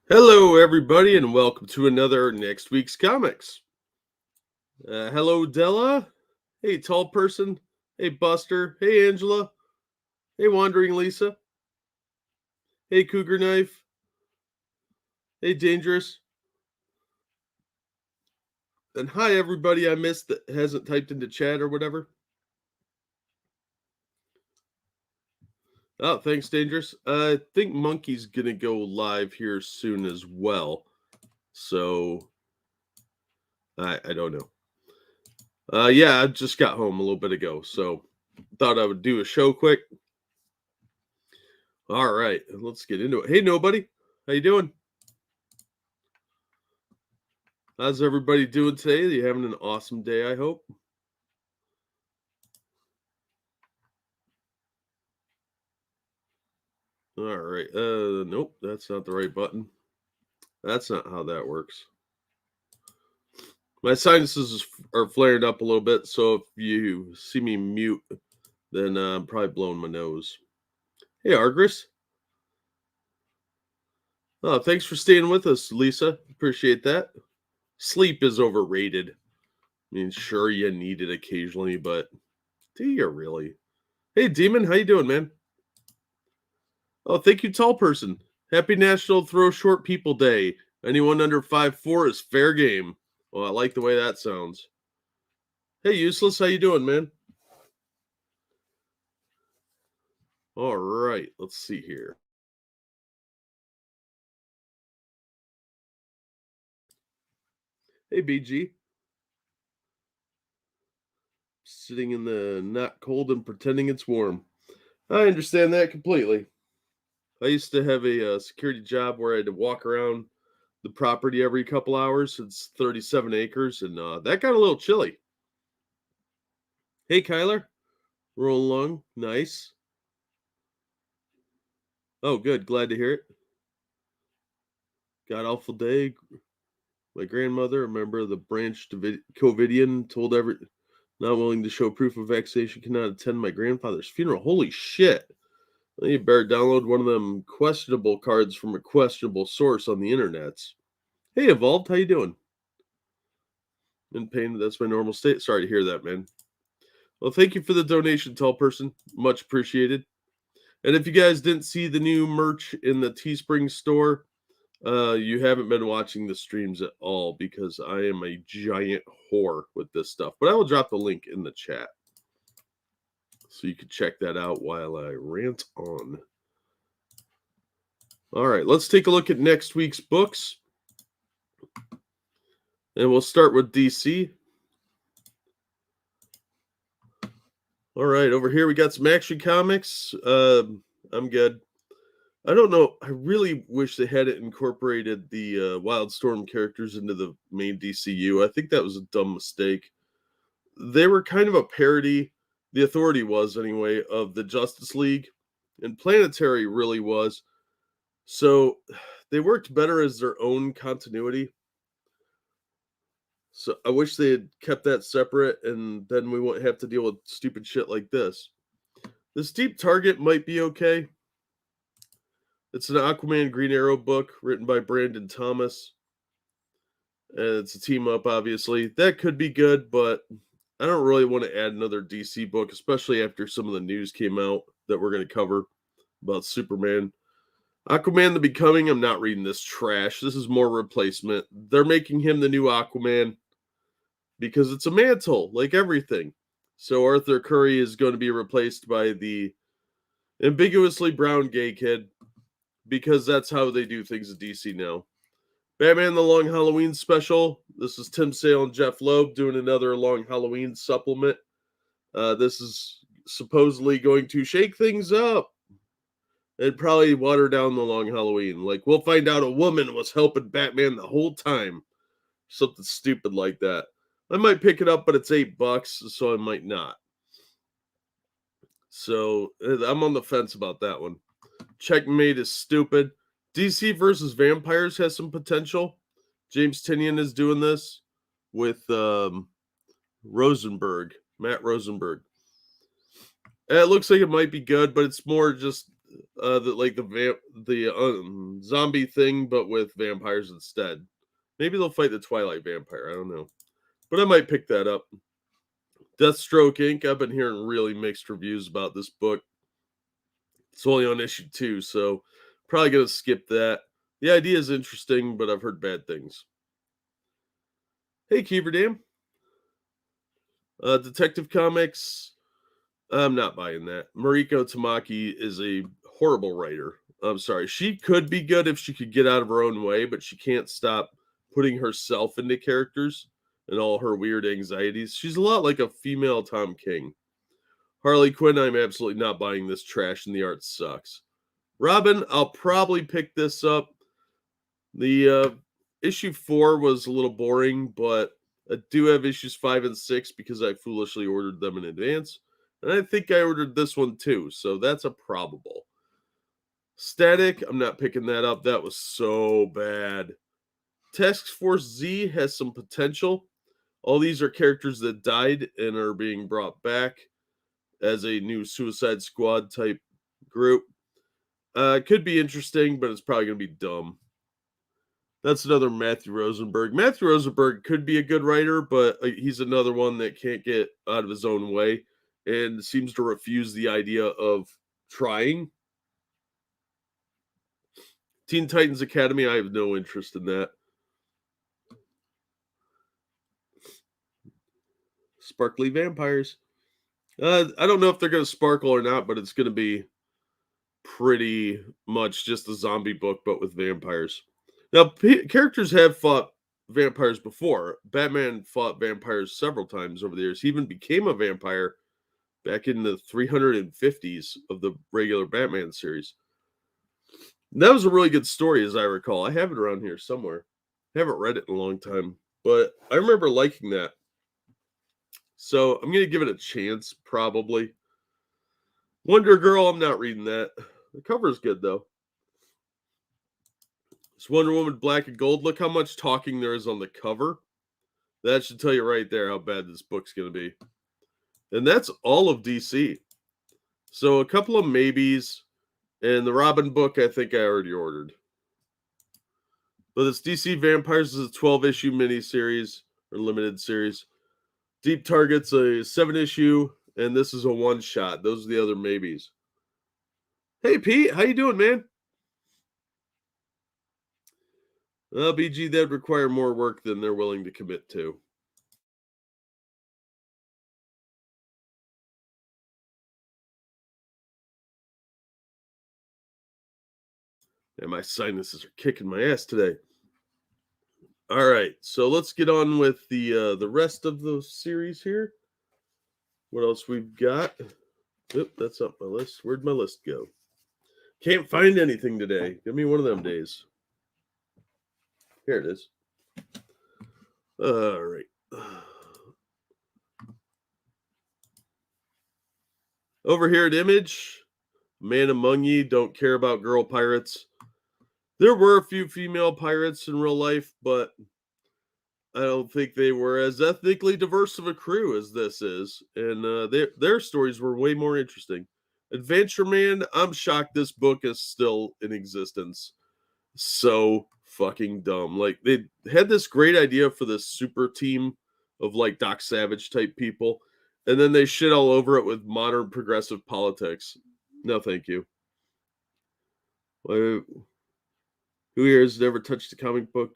Hello, everybody, and welcome to another Next Week's Comics. Hello, Della. Hey, Tall Person. Hey, Buster. Hey, Angela. Hey, Wandering Lisa. Hey, Cougar Knife. Hey, Dangerous. And hi, everybody I missed that hasn't typed into chat or whatever. Oh, thanks, Dangerous. I think Monkey's going to go live here soon as well. So, I don't know. Yeah, I just got home a little bit ago, so thought I would do a show quick. All right, let's get into it. Hey, nobody. How you doing? How's everybody doing today? Are you having an awesome day, I hope? All right. Nope, that's not the right button. That's not how that works. My sinuses are flaring up a little bit, so if you see me mute, then I'm probably blowing my nose. Hey, Argris. Oh, thanks for staying with us, Lisa. Appreciate that. Sleep is overrated. I mean, sure, you need it occasionally, but do you really? Hey, Demon, how you doing, man? Oh, thank you, Tall Person. Happy National Throw Short People Day. Anyone under 5'4" is fair game. Well, I like the way that sounds. Hey, Useless, how you doing, man? All right, let's see here. Hey, BG. Sitting in the not cold and pretending it's warm. I understand that completely. I used to have a security job where I had to walk around the property every couple hours. It's 37 acres, and that got a little chilly. Hey, Kyler. Roll along. Nice. Oh, good. Glad to hear it. God awful day. My grandmother, a member of the Branch Covidian, told every not willing to show proof of vaccination cannot attend my grandfather's funeral. Holy shit. Well, you better download one of them questionable cards from a questionable source on the internets. Hey, Evolved, how you doing? In pain, that's my normal state. Sorry to hear that, man. Well, thank you for the donation, Tall Person. Much appreciated. And if you guys didn't see the new merch in the Teespring store, you haven't been watching the streams at all because I am a giant whore with this stuff. But I will drop the link in the chat so you can check that out while I rant on. All right, let's take a look at next week's books. And we'll start with DC. All right, over here we got some action comics. I'm good. I don't know. I really wish they had incorporated the Wildstorm characters into the main DCU. I think that was a dumb mistake. They were kind of a parody, the Authority was anyway, of the Justice League, and Planetary really was. So they worked better as their own continuity. So I wish they had kept that separate, and then we wouldn't have to deal with stupid shit like this. This Deep Target might be okay. It's an Aquaman Green Arrow book written by Brandon Thomas. And it's a team up, obviously. That could be good, but I don't really want to add another DC book, especially after some of the news came out that we're going to cover about Superman. Aquaman the Becoming, I'm not reading this trash. This is more replacement. They're making him the new Aquaman because it's a mantle, like everything. So Arthur Curry is going to be replaced by the ambiguously brown gay kid because that's how they do things at DC now. Batman the Long Halloween special. This is Tim Sale and Jeff Loeb doing another Long Halloween supplement. This is supposedly going to shake things up and probably water down the Long Halloween. Like, we'll find out a woman was helping Batman the whole time. Something stupid like that. I might pick it up, but it's $8, so I might not. So I'm on the fence about that one. Checkmate is stupid. DC versus Vampires has some potential. James Tynion is doing this with Rosenberg, Matt Rosenberg. It looks like it might be good, but it's more just the zombie thing, but with vampires instead. Maybe they'll fight the Twilight Vampire. I don't know, but I might pick that up. Deathstroke Inc. I've been hearing really mixed reviews about this book. It's only on issue 2, so probably gonna skip that. The idea is interesting, but I've heard bad things. Hey, Keeverdam. Detective Comics. I'm not buying that. Mariko Tamaki is a horrible writer. I'm sorry. She could be good if she could get out of her own way, but she can't stop putting herself into characters and all her weird anxieties. She's a lot like a female Tom King. Harley Quinn, I'm absolutely not buying this trash, and the art sucks. Robin, I'll probably pick this up. The issue 4 was a little boring, but I do have issues 5 and 6 because I foolishly ordered them in advance. And I think I ordered this one too, so that's a probable. Static, I'm not picking that up. That was so bad. Task Force Z has some potential. All these are characters that died and are being brought back as a new Suicide Squad type group. Could be interesting, but it's probably going to be dumb. That's another Matthew Rosenberg. Matthew Rosenberg could be a good writer, but he's another one that can't get out of his own way and seems to refuse the idea of trying. Teen Titans Academy, I have no interest in that. Sparkly vampires. I don't know if they're going to sparkle or not, but it's going to be pretty much just a zombie book, but with vampires. Now, characters have fought vampires before. Batman fought vampires several times over the years. He even became a vampire back in the 350s of the regular Batman series. And that was a really good story, as I recall. I have it around here somewhere. I haven't read it in a long time, but I remember liking that. So I'm going to give it a chance, probably. Wonder Girl, I'm not reading that. The cover's good, though. It's Wonder Woman Black and Gold. Look how much talking there is on the cover. That should tell you right there how bad this book's going to be. And that's all of DC. So a couple of maybes. And the Robin book, I think I already ordered. But this DC Vampires is a 12-issue miniseries or limited series. Deep Target's a 7-issue, and this is a one-shot. Those are the other maybes. Hey, Pete, how you doing, man? BG, that'd require more work than they're willing to commit to. And my sinuses are kicking my ass today. All right, so let's get on with the rest of the series here. What else we've got? Oop, that's up my list. Where'd my list go? Can't find anything today. Give me one of them days. Here it is. All right. Over here at Image, Man Among Ye, don't care about girl pirates. There were a few female pirates in real life, but I don't think they were as ethnically diverse of a crew as this is. And their stories were way more interesting. Adventure Man, I'm shocked this book is still in existence. So fucking dumb. Like, they had this great idea for this super team of like Doc Savage type people, and then they shit all over it with modern progressive politics. No, thank you. Who here has never touched a comic book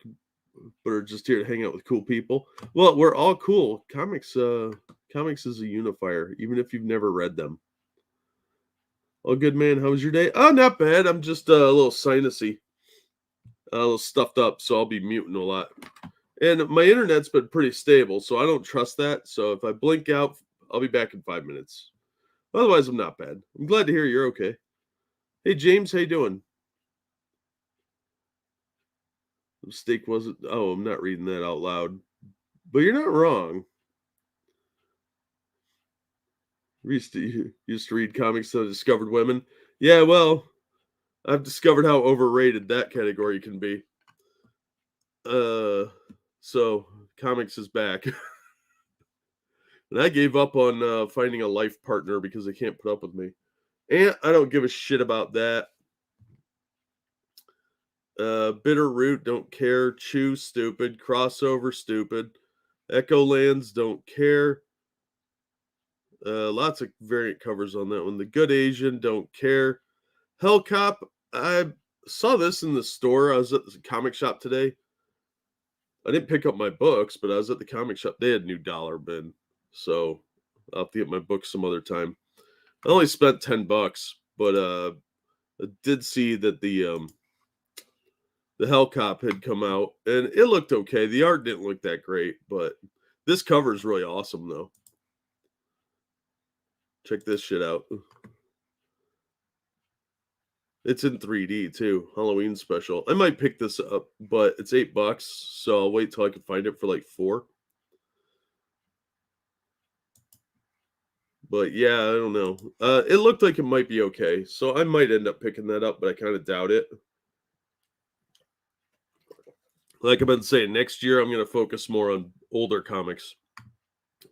but are just here to hang out with cool people? Well, we're all cool. Comics is a unifier, even if you've never read them. Oh, good man. How was your day? Oh, not bad. I'm just a little sinusy, a little stuffed up, so I'll be muting a lot. And my internet's been pretty stable, so I don't trust that. So if I blink out, I'll be back in 5 minutes. Otherwise, I'm not bad. I'm glad to hear you're okay. Hey, James, how you doing? The mistake wasn't... Oh, I'm not reading that out loud. But you're not wrong. Used to read comics that discovered women. Yeah, well, I've discovered how overrated that category can be. So comics is back. And I gave up on finding a life partner because they can't put up with me. And I don't give a shit about that. Bitter Root, don't care. Chew, stupid. Crossover, stupid. Echo Lands, don't care. Lots of variant covers on that one. The Good Asian, don't care. Hellcop, I saw this in the store. I was at the comic shop today. I didn't pick up my books, but I was at the comic shop. They had new dollar bin. So I'll have to get my books some other time. I only spent $10, but I did see that the Hellcop had come out, and it looked okay. The art didn't look that great, but this cover is really awesome, though. Check this shit out. It's in 3D too. Halloween special. I might pick this up, but it's $8, so I'll wait till I can find it for like $4. But yeah, I don't know. It looked like it might be okay, so I might end up picking that up, but I kind of doubt it. Like I've been saying, next year I'm going to focus more on older comics,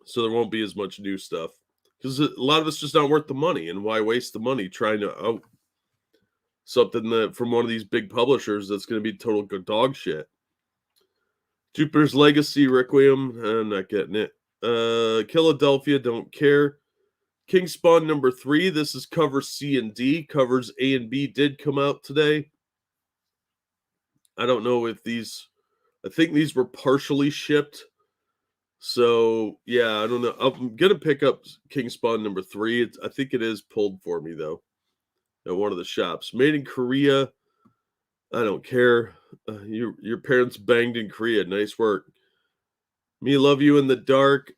so there won't be as much new stuff. Because a lot of it's just not worth the money, and why waste the money trying to out something that from one of these big publishers that's going to be total dog shit. Jupiter's Legacy, Requiem, I'm not getting it. Philadelphia, don't care. King Spawn number 3, this is cover C and D. Covers A and B did come out today. I don't know if these, I think these were partially shipped. So, yeah, I don't know. I'm going to pick up King Spawn number 3. I think it is pulled for me, though, at one of the shops. Made in Korea. I don't care. Your parents banged in Korea. Nice work. Me Love You in the Dark.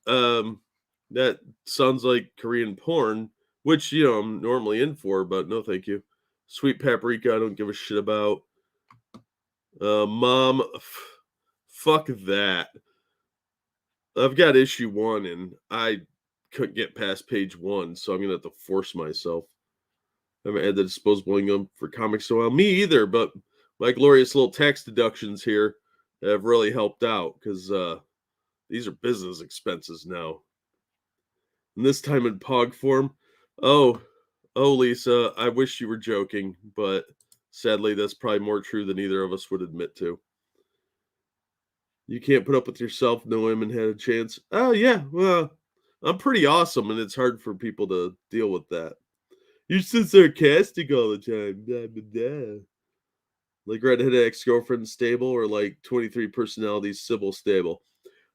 That sounds like Korean porn, which, I'm normally in for, but no thank you. Sweet Paprika, I don't give a shit about. Mom, fuck that. I've got issue 1, and I couldn't get past page 1, so I'm going to have to force myself. I haven't had the disposable income for comics in a while. Me either, but my glorious little tax deductions here have really helped out, because these are business expenses now. And this time in POG form. Oh, Lisa, I wish you were joking, but sadly, that's probably more true than either of us would admit to. You can't put up with yourself. No women had a chance. Oh, yeah. Well, I'm pretty awesome, and it's hard for people to deal with that. You're so sarcastic all the time. Blah, blah, blah. Like redheaded ex-girlfriend stable, or like 23 personalities Sybil stable.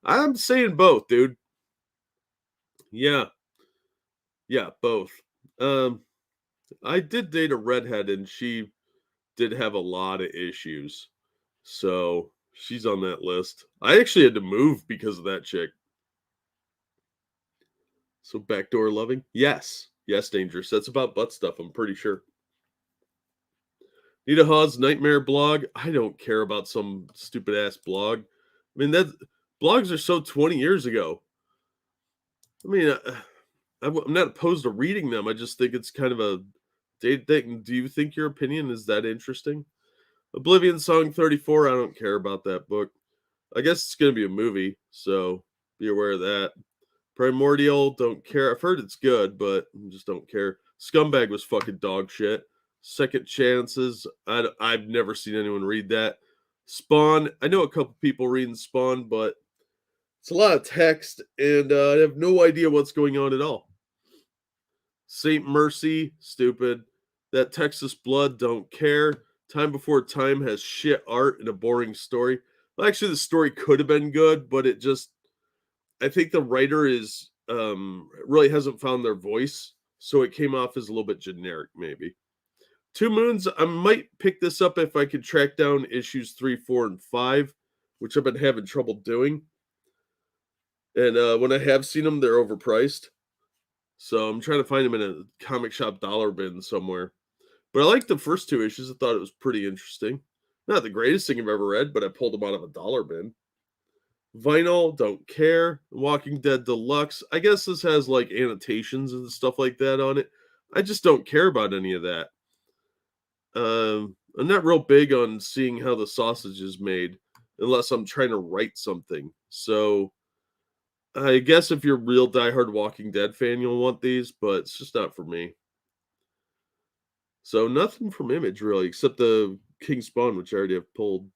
I'm saying both, dude. Yeah. Yeah, both. I did date a redhead, and she did have a lot of issues. So she's on that list. I actually had to move because of that chick. So backdoor loving? Yes. Yes, dangerous. That's about butt stuff, I'm pretty sure. Nita Hawes Nightmare blog. I don't care about some stupid ass blog. I mean, that blogs are so 20 years ago. I mean, I'm not opposed to reading them. I just think it's kind of a date thing. Do you think your opinion is that interesting? Oblivion Song 34. I don't care about that book. I guess it's going to be a movie, so be aware of that. Primordial, don't care. I've heard it's good, but I just don't care. Scumbag was fucking dog shit. Second Chances, I've never seen anyone read that. Spawn, I know a couple people reading Spawn, but it's a lot of text, and I have no idea what's going on at all. Saint Mercy, stupid. That Texas Blood, don't care. Time Before Time has shit art and a boring story. Well, actually, the story could have been good, but it just, I think the writer is really hasn't found their voice, so it came off as a little bit generic, maybe. Two Moons, I might pick this up if I could track down issues 3, 4, and 5, which I've been having trouble doing. And when I have seen them, they're overpriced. So I'm trying to find them in a comic shop dollar bin somewhere. But I liked the first 2 issues. I thought it was pretty interesting. Not the greatest thing I've ever read, but I pulled them out of a dollar bin. Vinyl, don't care. Walking Dead Deluxe. I guess this has like annotations and stuff like that on it. I just don't care about any of that. I'm not real big on seeing how the sausage is made unless I'm trying to write something. So I guess if you're a real diehard Walking Dead fan, you'll want these, but it's just not for me. So nothing from Image really, except the King Spawn, which I already have pulled.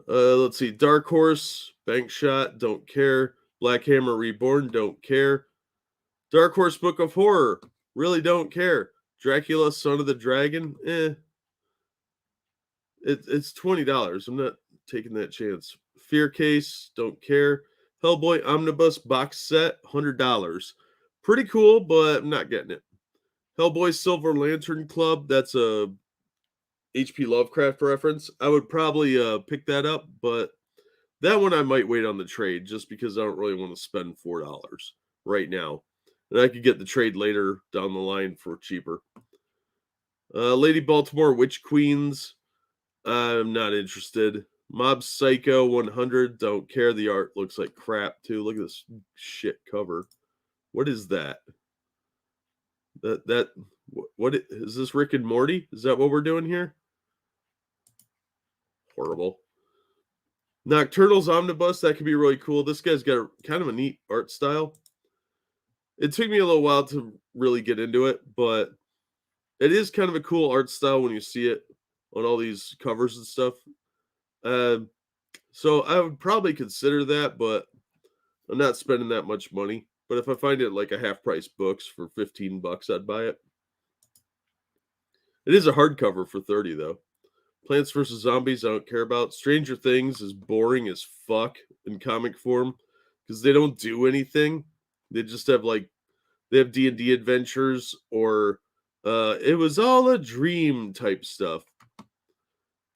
Let's see. Dark Horse, Bank Shot, don't care. Black Hammer Reborn, don't care. Dark Horse Book of Horror, really don't care. Dracula, Son of the Dragon, it's $20. I'm not taking that chance. Fear Case, don't care. Hellboy Omnibus box set, $100. Pretty cool, but I'm not getting it. Hellboy Silver Lantern Club, that's a HP Lovecraft reference. I would probably pick that up, but that one I might wait on the trade just because I don't really want to spend $4 right now. And I could get the trade later down the line for cheaper. Lady Baltimore Witch Queens, I'm not interested. Mob Psycho 100, don't care. The art looks like crap too. Look at this shit cover. What is that? What is this? Rick and Morty? Is that what we're doing here? Horrible. Nocturnal's Omnibus, that could be really cool. This guy's got kind of a neat art style. It took me a little while to really get into it, but it is kind of a cool art style when you see it on all these covers and stuff. So I would probably consider that, but I'm not spending that much money. But if I find it like a half price books for $15, I'd buy it. It is a hardcover for 30 though. Plants vs. Zombies, I don't care about. Stranger Things is boring as fuck in comic form because they don't do anything. They just have they have D&D adventures or it was all a dream type stuff.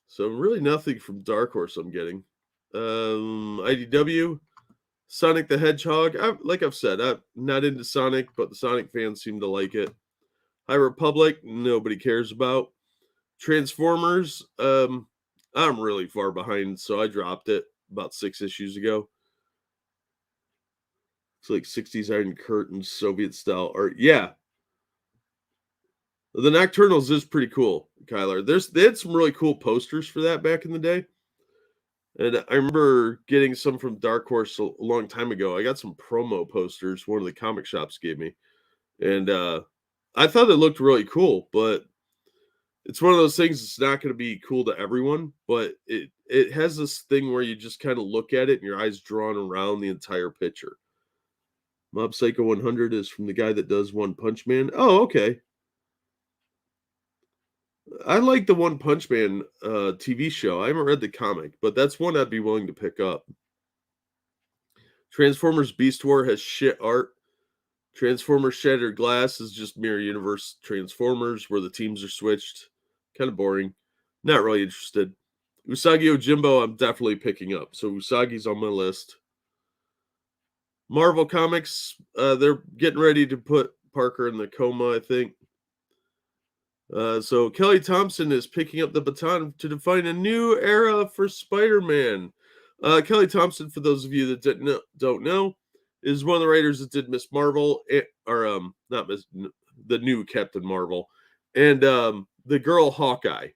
So really nothing from Dark Horse I'm getting. IDW, Sonic the Hedgehog. Like I've said, I'm not into Sonic, but the Sonic fans seem to like it. High Republic, nobody cares about. Transformers, I'm really far behind, so I dropped it about 6 issues ago. It's like 60s Iron Curtain, Soviet style art. Yeah. The Nocturnals is pretty cool, Kyler. They had some really cool posters for that back in the day. And I remember getting some from Dark Horse a long time ago. I got some promo posters one of the comic shops gave me. And I thought it looked really cool, but it's one of those things that's not going to be cool to everyone, but it has this thing where you just kind of look at it and your eyes drawn around the entire picture. Mob Psycho 100 is from the guy that does One Punch Man. Oh, okay. I like the One Punch Man TV show. I haven't read the comic, but that's one I'd be willing to pick up. Transformers Beast War has shit art. Transformers Shattered Glass is just Mirror Universe Transformers where the teams are switched. Kind of boring. Not really interested. Usagi Yojimbo, I'm definitely picking up. So Usagi's on my list. Marvel Comics, they're getting ready to put Parker in the coma, I think. So Kelly Thompson is picking up the baton to define a new era for Spider-Man. Kelly Thompson, for those of you that don't know, is one of the writers that did Miss Marvel, not Miss, the new Captain Marvel, and the girl Hawkeye.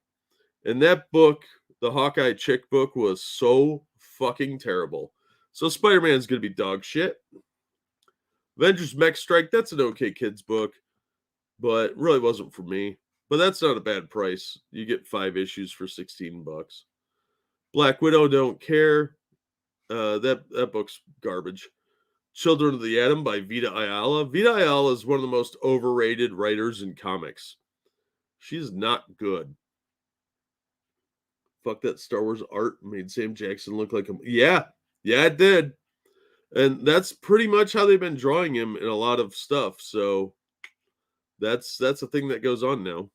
And that book, the Hawkeye chick book, was so fucking terrible. So Spider-Man's gonna be dog shit. Avengers Mech Strike, that's an okay kids book, but really wasn't for me. But that's not a bad price. You get 5 issues for $16. Black Widow, don't care. That book's garbage. Children of the Atom by Vita Ayala. Vita Ayala is one of the most overrated writers in comics. She's not good. Fuck, that Star Wars art made Sam Jackson look like him. Yeah, it did. And that's pretty much how they've been drawing him in a lot of stuff. So that's a thing that goes on now.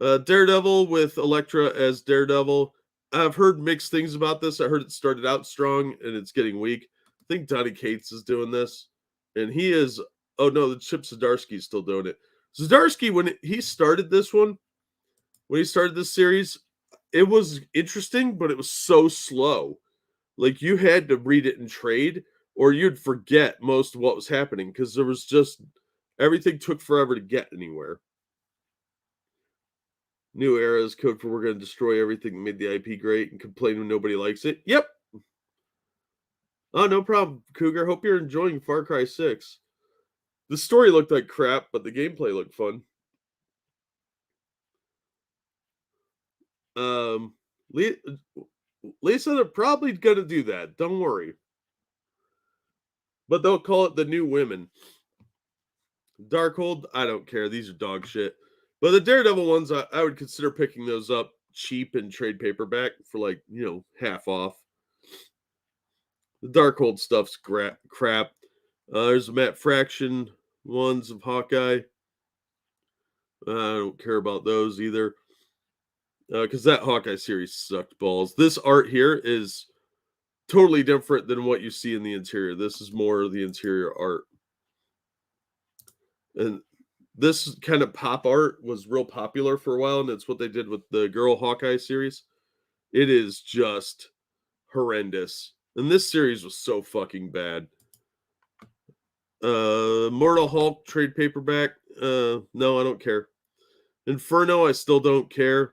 Daredevil with Elektra as Daredevil. I've heard mixed things about this. I heard it started out strong and it's getting weak. I think Donny Cates is doing this. And he is, oh no, the Chip Zdarsky's still doing it. Zdarsky, when he started this series, it was interesting, but it was so slow. Like you had to read it in trade or you'd forget most of what was happening because there was just everything took forever to get anywhere. New era is code for we're going to destroy everything that made the IP great and complain when nobody likes it. Yep. Oh, no problem, Cougar. Hope you're enjoying Far Cry 6. The story looked like crap, but the gameplay looked fun. Lisa, they're probably gonna do that. Don't worry. But they'll call it the New Women. Darkhold, I don't care. These are dog shit. But the Daredevil ones, I would consider picking those up cheap in trade paperback for like, half off. The Darkhold stuff's crap. There's the Matt Fraction ones of Hawkeye. I don't care about those either. Because that Hawkeye series sucked balls. This art here is totally different than what you see in the interior. This is more of the interior art. And this kind of pop art was real popular for a while, and it's what they did with the Girl Hawkeye series. It is just horrendous. And this series was so fucking bad. Mortal Hulk trade paperback. No, I don't care. Inferno, I still don't care.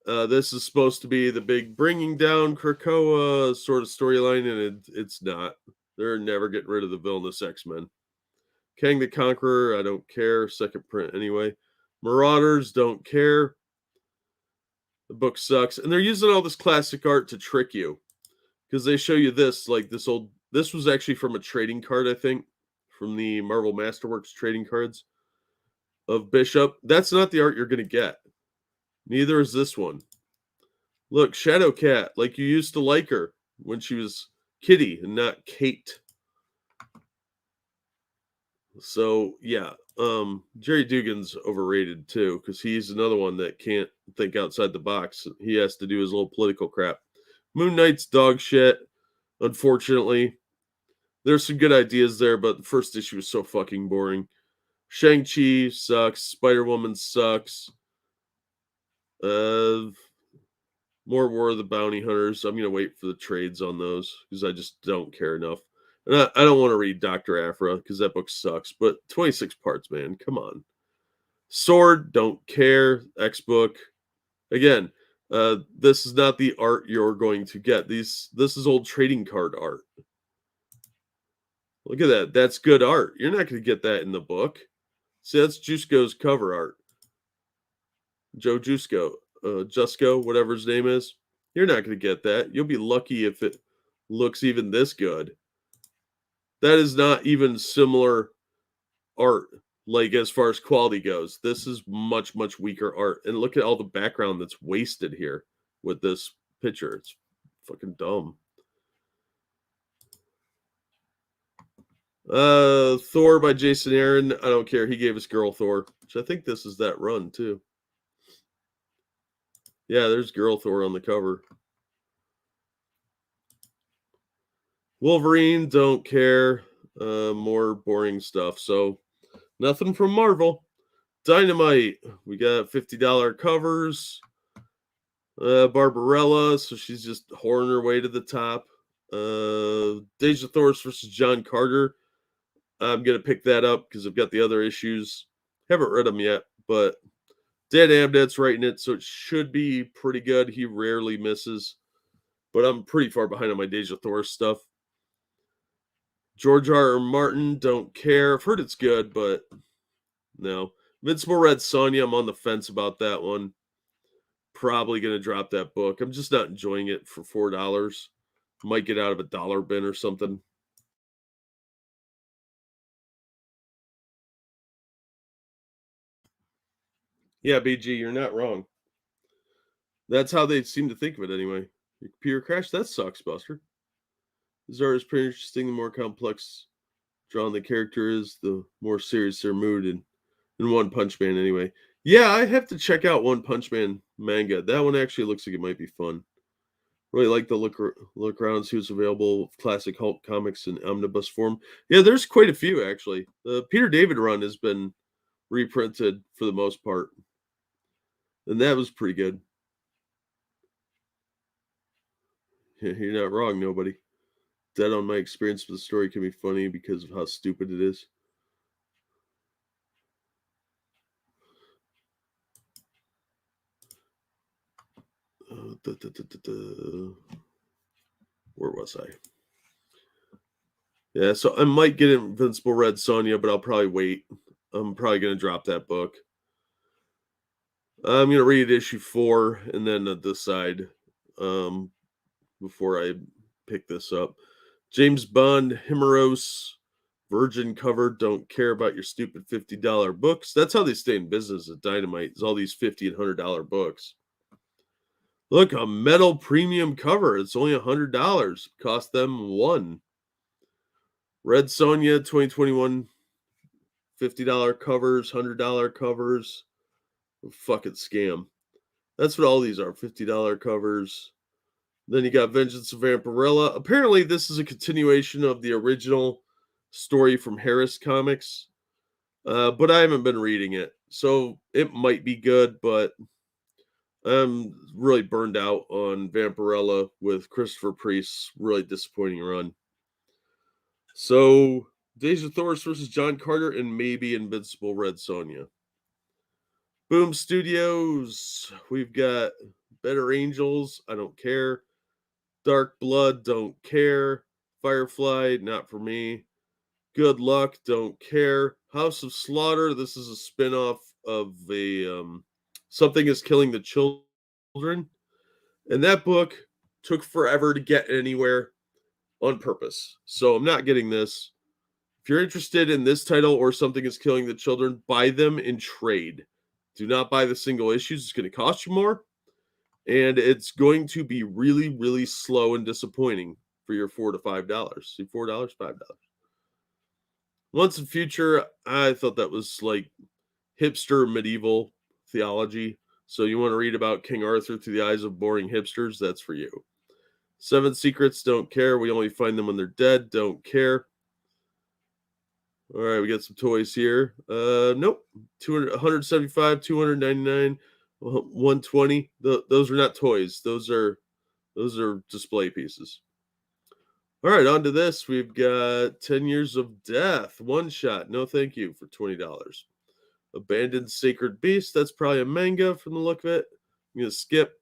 This is supposed to be the big bringing down Krakoa sort of storyline, and it's not. They're never getting rid of the villainous X-Men. Kang the Conqueror, I don't care. Second print anyway. Marauders, don't care. The book sucks. And they're using all this classic art to trick you. Because they show you this, like this old... This was actually from a trading card, I think. From the Marvel Masterworks trading cards of Bishop. That's not the art you're going to get. Neither is this one. Look, Shadowcat, like you used to like her when she was Kitty and not Kate. So, yeah. Jerry Dugan's overrated too, because he's another one that can't think outside the box. He has to do his little political crap. Moon Knight's dog shit, unfortunately. There's some good ideas there, but the first issue was so fucking boring. Shang-Chi sucks. Spider-Woman sucks. More War of the Bounty Hunters. I'm going to wait for the trades on those because I just don't care enough. And I don't want to read Dr. Aphra because that book sucks. But 26 parts, man. Come on. Sword, don't care. X-Book. Again, this is not the art you're going to get. This is old trading card art. Look at that. That's good art. You're not going to get that in the book. See, that's Jusko's cover art. Joe Jusko, whatever his name is. You're not going to get that. You'll be lucky if it looks even this good. That is not even similar art, like as far as quality goes. This is much, much weaker art. And look at all the background that's wasted here with this picture. It's fucking dumb. Thor by Jason Aaron. I don't care. He gave us Girl Thor, which I think this is that run too. Yeah, there's Girl Thor on the cover. Wolverine, don't care. More boring stuff. So nothing from Marvel. Dynamite, we got $50 covers. Barbarella, so she's just whoring her way to the top. Deja Thors versus John Carter. I'm gonna pick that up because I've got the other issues. Haven't read them yet, but Dan Abnett's writing it, so it should be pretty good. He rarely misses, but I'm pretty far behind on my Deja Thor stuff. George R. R. Martin, don't care. I've heard it's good, but no. Invincible Red Sonja, I'm on the fence about that one. Probably going to drop that book. I'm just not enjoying it for $4. Might get out of a dollar bin or something. Yeah, BG, you're not wrong. That's how they seem to think of it anyway. Your computer crash? That sucks, Buster. This art is pretty interesting. The more complex drawn the character is, the more serious their mood in One Punch Man anyway. Yeah, I have to check out One Punch Man manga. That one actually looks like it might be fun. Really like the look around and see what's available. Classic Hulk comics in omnibus form. Yeah, there's quite a few actually. The Peter David run has been reprinted for the most part, and that was pretty good. You're not wrong, nobody. Dead on my experience with the story can be funny because of how stupid it is. Where was I? Yeah, so I might get Invincible Red Sonja, but I'll probably wait. I'm probably going to drop that book. I'm going to read issue 4 and then decide before I pick this up. James Bond, Himeros, Virgin cover, don't care about your stupid $50 books. That's how they stay in business at Dynamite, is all these $50 and $100 books. Look, a metal premium cover. It's only $100. Cost them $1. Red Sonja 2021 $50 covers, $100 covers. Fucking scam. That's what all these are, $50 covers. Then you got Vengeance of Vampirilla. Apparently, this is a continuation of the original story from Harris Comics, but I haven't been reading it, so it might be good, but I'm really burned out on Vampirilla with Christopher Priest's really disappointing run. So, Days of Thor versus John Carter and maybe Invincible Red Sonja. Boom Studios, we've got Better Angels, I don't care. Dark Blood, don't care. Firefly, not for me. Good Luck, don't care. House of Slaughter, this is a spin-off of a Something is Killing the Children. And that book took forever to get anywhere on purpose. So I'm not getting this. If you're interested in this title or Something is Killing the Children, buy them in trade. Do not buy the single issues. It's going to cost you more. And it's going to be really, really slow and disappointing for your $4 to $5. See, $4, $5. Once and Future, I thought that was like hipster medieval theology. So you want to read about King Arthur through the eyes of boring hipsters? That's for you. Seven Secrets, don't care. We only find them when they're dead. Don't care. All right, we got some toys here. Nope. 175, 299, 120. Those are not toys. Those are display pieces. All right, on to this. We've got 10 Years of Death. One shot. No thank you for $20. Abandoned Sacred Beast. That's probably a manga from the look of it. I'm going to skip.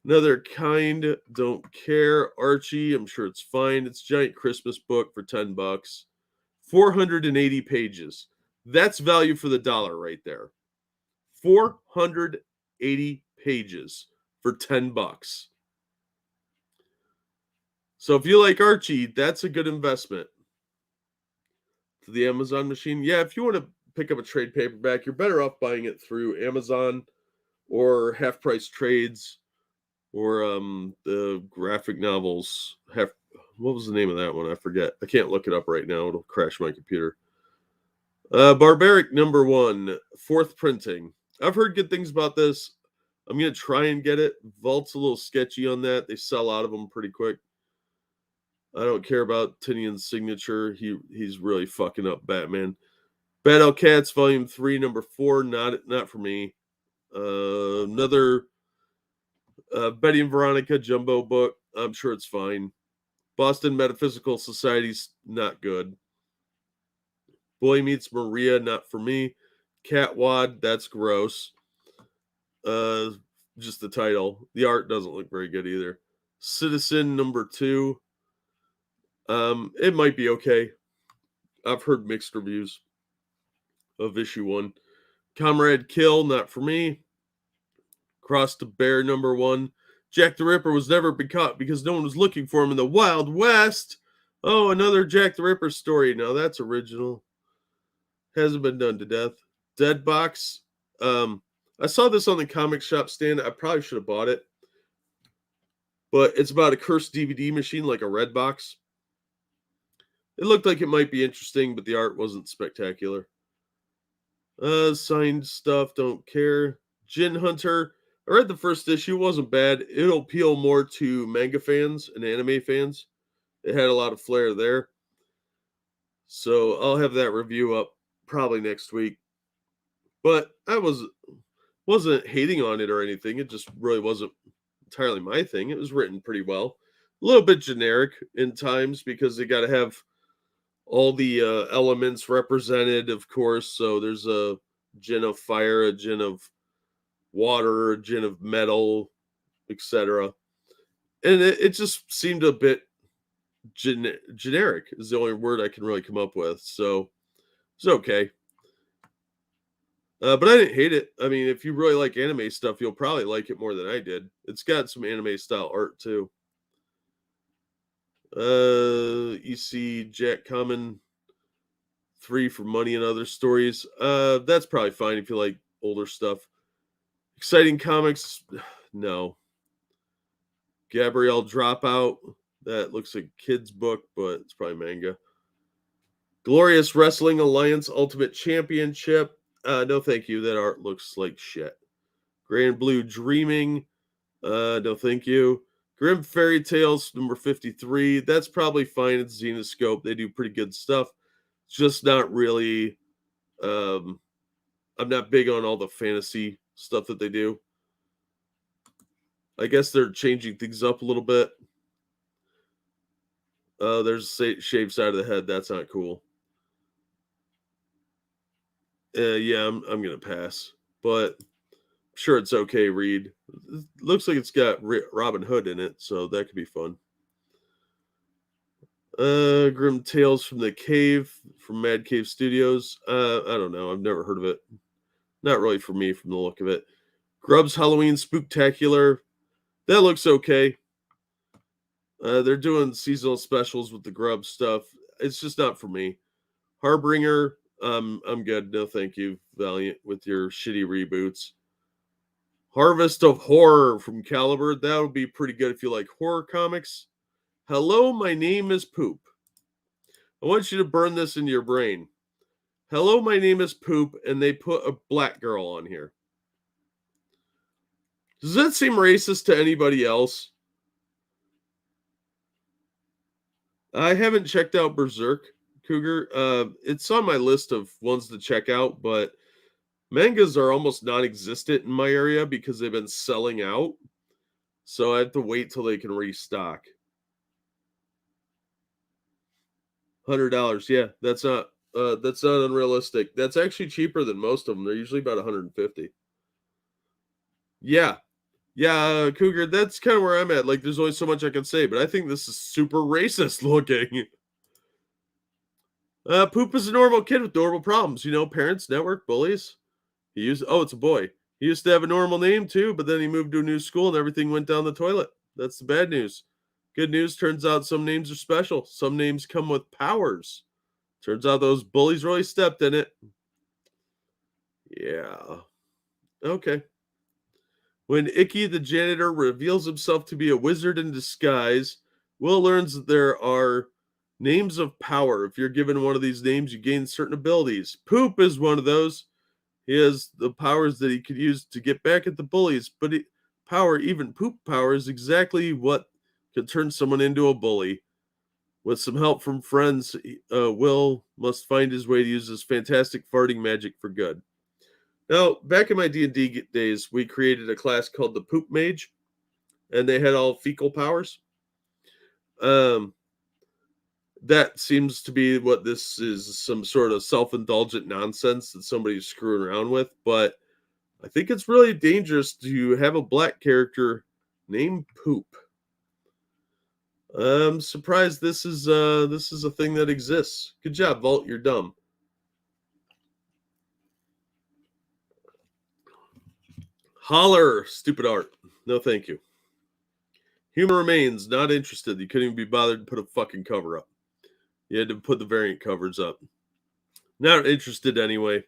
Another Kind. Don't care. Archie. I'm sure it's fine. It's a giant Christmas book for $10. 480 pages. That's value for the dollar right there. 480 pages for $10. So if you like Archie, that's a good investment. To the Amazon machine. Yeah, if you want to pick up a trade paperback, you're better off buying it through Amazon or Half Price Trades or the graphic novels. What was the name of that one? I forget. I can't look it up right now. It'll crash my computer. Barbaric #1, 4th printing. I've heard good things about this. I'm going to try and get it. Vault's a little sketchy on that. They sell out of them pretty quick. I don't care about Tinian's signature. He's really fucking up Batman. Battle Cats Volume 3, number 4. Not for me. Another Betty and Veronica jumbo book. I'm sure it's fine. Boston Metaphysical Society's not good. Boy Meets Maria, not for me. Catwad, that's gross. Just the title. The art doesn't look very good either. Citizen #2. It might be okay. I've heard mixed reviews of issue 1. Comrade Kill, not for me. Cross to Bear #1. Jack the Ripper was never caught because no one was looking for him in the Wild West. Oh, another Jack the Ripper story. Now that's original. Hasn't been done to death. Dead Box. I saw this on the comic shop stand. I probably should have bought it. But it's about a cursed DVD machine like a Red Box. It looked like it might be interesting, but the art wasn't spectacular. Signed stuff, don't care. Gin Hunter. I read the first issue, wasn't bad. It'll appeal more to manga fans and anime fans. It had a lot of flair there. So I'll have that review up probably next week. But I wasn't hating on it or anything. It just really wasn't entirely my thing. It was written pretty well. A little bit generic in times because they got to have all the elements represented, of course. So there's a gin of fire, a gin of water, a gin of metal, etc. And it just seemed a bit generic is the only word I can really come up with. So it's okay. But I didn't hate it. I mean, if you really like anime stuff, you'll probably like it more than I did. It's got some anime style art too. You see Jack Common 3 for Money and Other Stories. That's probably fine if you like older stuff. Exciting Comics, no. Gabrielle Dropout, that looks like a kid's book, but it's probably manga. Glorious Wrestling Alliance Ultimate Championship. No, thank you. That art looks like shit. Grand Blue Dreaming. No, thank you. Grim Fairy Tales number 53. That's probably fine. It's Xenoscope. They do pretty good stuff. It's just not really. I'm not big on all the fantasy stuff that they do. I guess they're changing things up a little bit. There's a shaved side of the head. That's not cool. Yeah, I'm gonna pass, but I'm sure it's okay. Read. It looks like it's got Robin Hood in it, so that could be fun. Grim Tales from the Cave from Mad Cave Studios. I don't know. I've never heard of it. Not really for me from the look of it. Grubbs Halloween Spooktacular. That looks okay. They're doing seasonal specials with the Grubbs stuff. It's just not for me. Harbinger. I'm good. No, thank you, Valiant, with your shitty reboots. Harvest of Horror from Caliber. That would be pretty good if you like horror comics. Hello, my name is Poop. I want you to burn this into your brain. Hello, my name is Poop, and they put a black girl on here. Does that seem racist to anybody else? I haven't checked out Berserk, Cougar. It's on my list of ones to check out, but mangas are almost non-existent in my area because they've been selling out. So I have to wait till they can restock. $100, yeah, that's not unrealistic. That's actually cheaper than most of them. They're usually about 150. Yeah, Cougar. That's kind of where I'm at. Like, there's only so much I can say, but I think this is super racist looking. Poop is a normal kid with normal problems. You know, parents, network, bullies. It's a boy. He used to have a normal name too, but then he moved to a new school and everything went down the toilet. That's the bad news. Good news, turns out some names are special. Some names come with powers. Turns out those bullies really stepped in it. Yeah. Okay. When Icky the janitor reveals himself to be a wizard in disguise, Will learns that there are names of power. If you're given one of these names, you gain certain abilities. Poop is one of those. He has the powers that he could use to get back at the bullies, but even poop power, is exactly what could turn someone into a bully. With some help from friends, Will must find his way to use his fantastic farting magic for good. Now, back in my D&D days, we created a class called the Poop Mage, and they had all fecal powers. That seems to be what this is, some sort of self-indulgent nonsense that somebody's screwing around with, but I think it's really dangerous to have a black character named Poop. I'm surprised this is a thing that exists. Good job, Vault, you're dumb. Holler, stupid art. No, thank you. Human Remains, not interested. You couldn't even be bothered to put a fucking cover up. You had to put the variant covers up. Not interested anyway.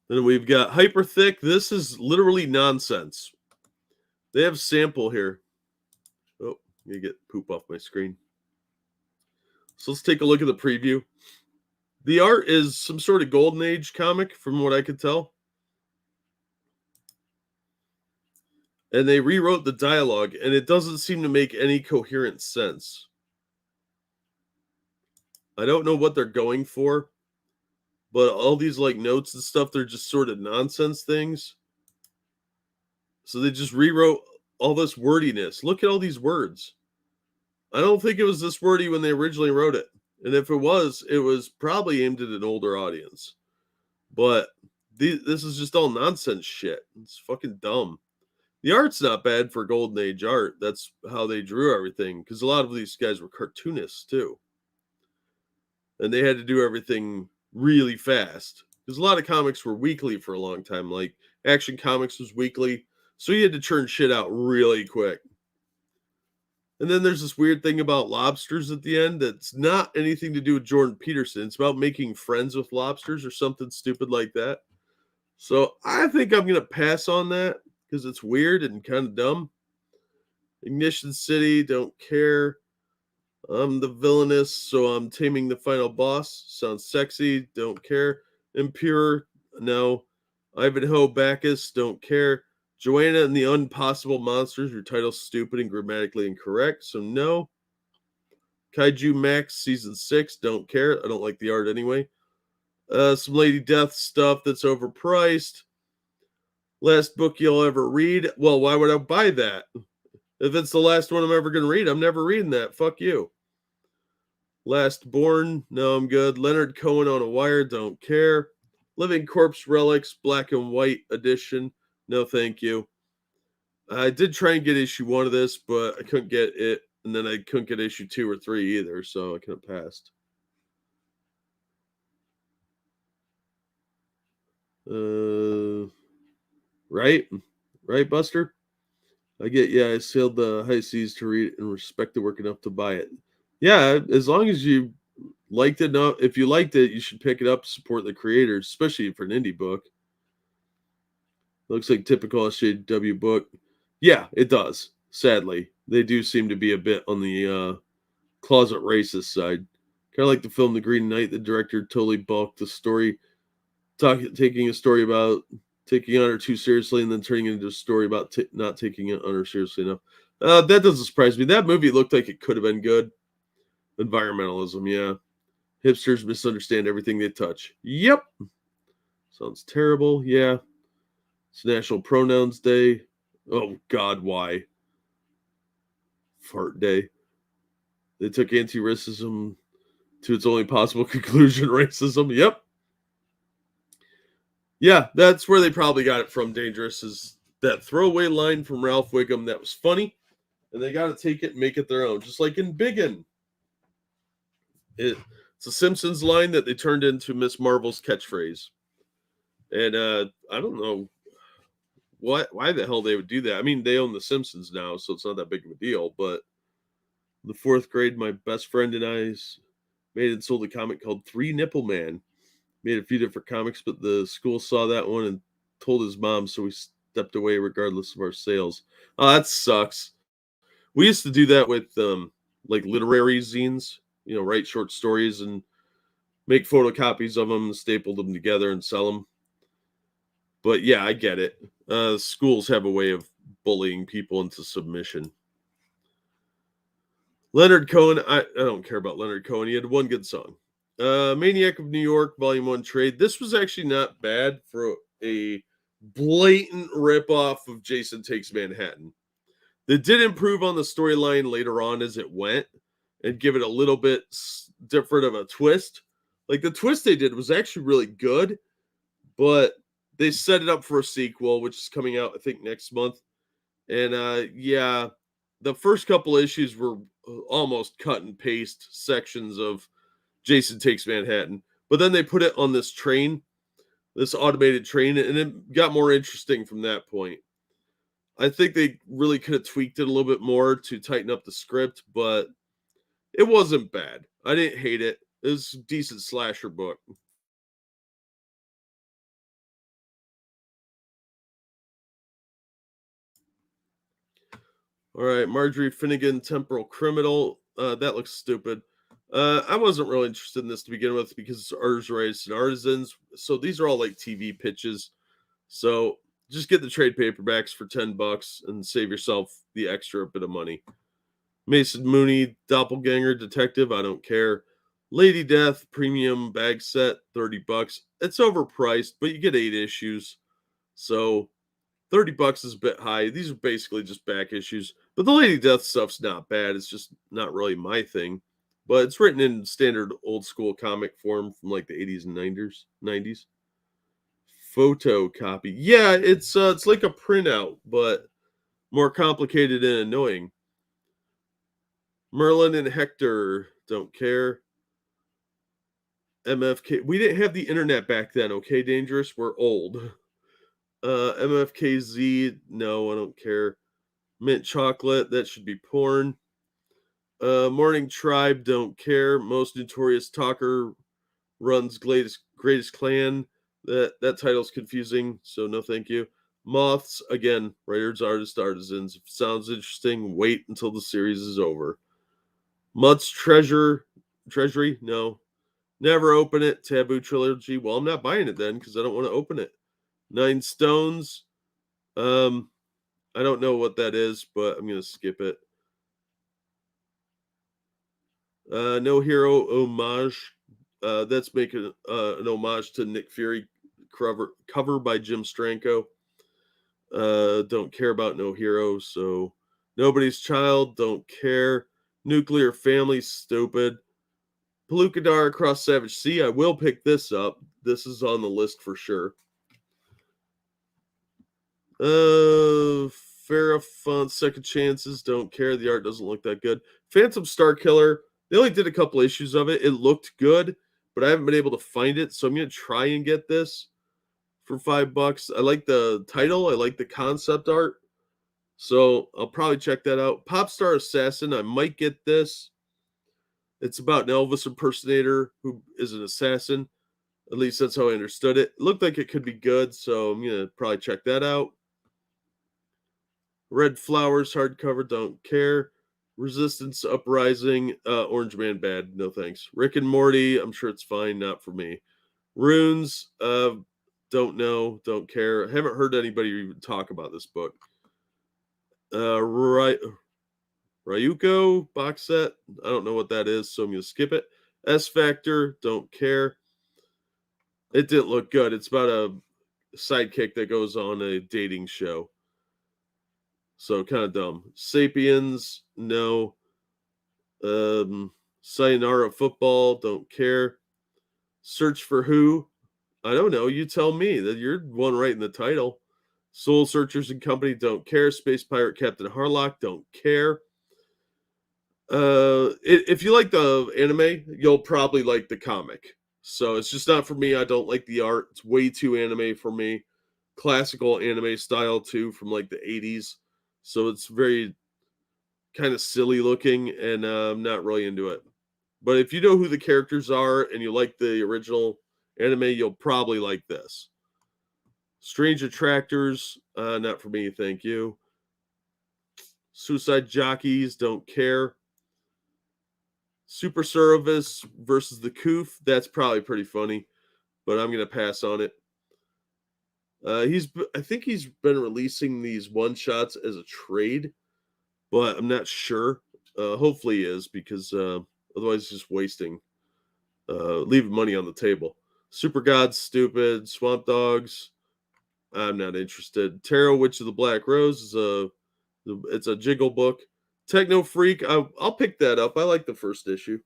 Then we've got Hyper Thick. This is literally nonsense. They have sample here. Oh, let me get poop off my screen. So let's take a look at the preview. The art is some sort of Golden Age comic, from what I could tell. And they rewrote the dialogue, and it doesn't seem to make any coherent sense. I don't know what they're going for, but all these like notes and stuff, they're just sort of nonsense things. So they just rewrote all this wordiness. Look at all these words. I don't think it was this wordy when they originally wrote it. And if it was probably aimed at an older audience. But this is just all nonsense shit. It's fucking dumb. The art's not bad for Golden Age art. That's how they drew everything. Because a lot of these guys were cartoonists too. And they had to do everything really fast. Because a lot of comics were weekly for a long time. Like Action Comics was weekly. So you had to churn shit out really quick. And then there's this weird thing about lobsters at the end that's not anything to do with Jordan Peterson. It's about making friends with lobsters or something stupid like that. So I think I'm going to pass on that because it's weird and kind of dumb. Ignition City, don't care. I'm the villainous, so I'm taming the final boss. Sounds sexy, don't care. Impure, no. Ivanhoe Bacchus, don't care. Joanna and the Unpossible Monsters, your title's stupid and grammatically incorrect, so no. Kaiju Max Season 6, don't care. I don't like the art anyway. Some Lady Death stuff that's overpriced. Last book you'll ever read. Well, why would I buy that? If it's the last one I'm ever going to read, I'm never reading that. Fuck you. Last Born, no, I'm good. Leonard Cohen on a Wire, don't care. Living Corpse Relics, Black and White edition, no thank you. I did try and get issue 1 of this, but I couldn't get it. And then I couldn't get issue 2 or 3 either, so I couldn't pass. Right, Buster? I sailed the high seas to read it and respect the work enough to buy it. Yeah, as long as you liked it enough, if you liked it, you should pick it up, support the creators, especially for an indie book. Looks like typical SJW book. Yeah, it does. Sadly, they do seem to be a bit on the closet racist side. Kind of like the film The Green Knight. The director totally balked the story, taking a story about taking honor too seriously and then turning it into a story about not taking honor seriously enough. That doesn't surprise me. That movie looked like it could have been good. Environmentalism, yeah. Hipsters misunderstand everything they touch. Yep. Sounds terrible, yeah. It's National Pronouns Day. Oh, God, why? Fart Day. They took anti-racism to its only possible conclusion, racism. Yep. Yeah, that's where they probably got it from, Dangerous, is that throwaway line from Ralph Wiggum that was funny, and they got to take it and make it their own, just like in Biggin. It's a Simpsons line that they turned into Miss Marvel's catchphrase. And I don't know why the hell they would do that. I mean, they own The Simpsons now, so it's not that big of a deal, but in the 4th grade, my best friend and I made and sold a comic called Three Nipple Man. Made a few different comics, but the school saw that one and told his mom, so we stepped away regardless of our sales. Oh, that sucks. We used to do that with like literary zines, write short stories and make photocopies of them, staple them together and sell them. But yeah, I get it. Schools have a way of bullying people into submission. Leonard Cohen, I don't care about Leonard Cohen. He had one good song. Maniac of New York, Volume 1 trade. This was actually not bad for a blatant ripoff of Jason Takes Manhattan. They did improve on the storyline later on as it went and give it a little bit different of a twist. Like the twist they did was actually really good, but they set it up for a sequel, which is coming out, I think, next month. And yeah, the first couple issues were almost cut and paste sections of Jason Takes Manhattan. But then they put it on this train, this automated train, and it got more interesting from that point. I think they really could have tweaked it a little bit more to tighten up the script, but it wasn't bad. I didn't hate it. It was a decent slasher book. All right, Marjorie Finnegan, Temporal Criminal. That looks stupid. I wasn't really interested in this to begin with because it's artists' rights and artisans. So these are all like TV pitches. So just get the trade paperbacks for $10 and save yourself the extra bit of money. Mason Mooney, Doppelganger Detective. I don't care. Lady Death Premium Bag Set, $30. It's overpriced, but you get 8 issues. So $30 is a bit high. These are basically just back issues. But the Lady Death stuff's not bad. It's just not really my thing. But it's written in standard old school comic form from like the 80s and 90s. Photocopy. Yeah, it's like a printout, but more complicated and annoying. Merlin and Hector, don't care. MFK, we didn't have the internet back then, okay, Dangerous? We're old. MFKZ, no, I don't care. Mint chocolate, that should be porn. Morning Tribe, don't care. Most Notorious Talker runs greatest clan. That title's confusing, so no thank you. Moths, again, writers, artists, artisans. If it sounds interesting, wait until the series is over. Mutt's Treasury, no. Never open it. Taboo Trilogy, well, I'm not buying it then because I don't want to open it. Nine Stones, I don't know what that is, but I'm going to skip it. No Hero Homage. That's making an homage to Nick Fury cover by Jim Stranko. Don't care about No Hero, so Nobody's Child, don't care. Nuclear Family, stupid. Pelukadar Across Savage Sea, I will pick this up. This is on the list for sure. Farafont Second Chances, don't care. The art doesn't look that good. Phantom Star Killer, they only did a couple issues of it. It looked good, but I haven't been able to find it, so I'm going to try and get this for $5. I like the title. I like the concept art. So I'll probably check that out. Popstar Assassin, I might get this. It's about an Elvis impersonator who is an assassin. At least that's how I understood it. It looked like it could be good, so I'm going to probably check that out. Red Flowers hardcover, don't care. Resistance Uprising, Orange Man bad, no thanks. Rick and Morty, I'm sure it's fine, not for me. Runes, don't know, don't care. I haven't heard anybody even talk about this book. Ryuko box set, I don't know what that is, so I'm going to skip it. S Factor, don't care. It didn't look good. It's about a sidekick that goes on a dating show. So kind of dumb. Sapiens, no. Sayonara Football, don't care. Search for Who, I don't know. You tell me. That you're one writing the title. Soul Searchers and Company, don't care. Space Pirate Captain Harlock, don't care. If you like the anime, you'll probably like the comic. So it's just not for me. I don't like the art. It's way too anime for me. Classical anime style too, from like the 80s. So it's very kind of silly looking, and I'm not really into it. But if you know who the characters are and you like the original anime, you'll probably like this. Strange Attractors, not for me, thank you. Suicide Jockeys, don't care. Super Service versus the Coof, that's probably pretty funny, but I'm going to pass on it. I think he's been releasing these one-shots as a trade, but I'm not sure. Hopefully he is, because otherwise it's just wasting, leaving money on the table. Super Gods, stupid. Swamp Dogs, I'm not interested. Tarot Witch of the Black Rose it's a jiggle book. Techno Freak, I'll pick that up. I like the first issue.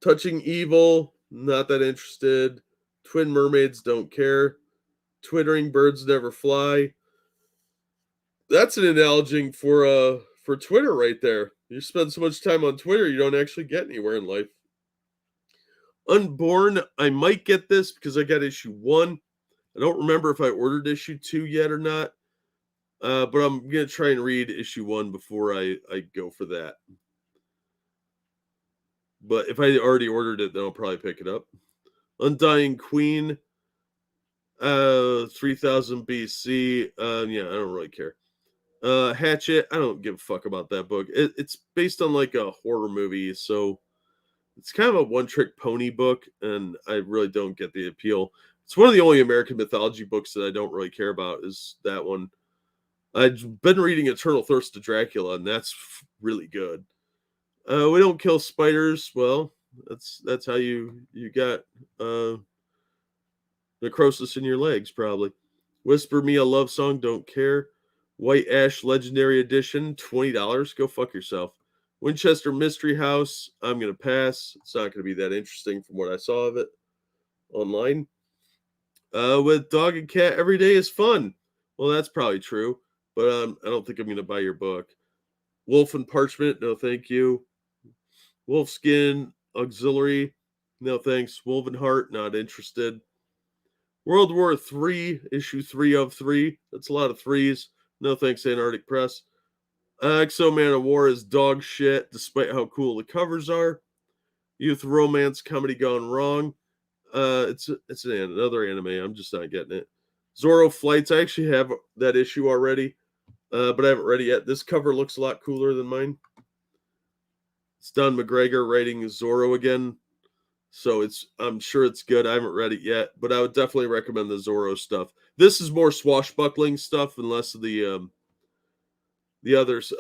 Touching Evil, not that interested. Twin Mermaids, don't care. Twittering Birds Never Fly. That's an analogy for Twitter right there. You spend so much time on Twitter, you don't actually get anywhere in life. Unborn, I might get this because I got issue 1. I don't remember if I ordered issue 2 yet or not. But I'm going to try and read issue 1 before I go for that. But if I already ordered it, then I'll probably pick it up. Undying Queen, 3000 BC. Yeah, I don't really care. Hatchet, I don't give a fuck about that book. It's based on like a horror movie, so it's kind of a one-trick pony book, and I really don't get the appeal. It's one of the only American mythology books that I don't really care about, is that one. I've been reading Eternal Thirst to Dracula, and that's really good. We don't kill spiders. Well, that's how you got necrosis in your legs, probably. Whisper Me a Love Song, don't care. White Ash Legendary Edition, $20. Go fuck yourself. Winchester Mystery House, I'm going to pass. It's not going to be that interesting from what I saw of it online. With Dog and Cat, every day is fun. Well, that's probably true, but I don't think I'm going to buy your book. Wolf and Parchment, no thank you. Wolfskin Auxiliary, no thanks. Woven Heart, not interested. World War III, issue 3 of 3. That's a lot of threes. No thanks, Antarctic Press. Exo Man of War is dog shit, despite how cool the covers are. Youth Romance Comedy Gone Wrong. It's another anime. I'm just not getting it. Zorro Flights. I actually have that issue already, but I haven't read it yet. This cover looks a lot cooler than mine. It's Don McGregor writing Zorro again, so I'm sure it's good. I haven't read it yet, but I would definitely recommend the Zorro stuff. This is more swashbuckling stuff and less of the others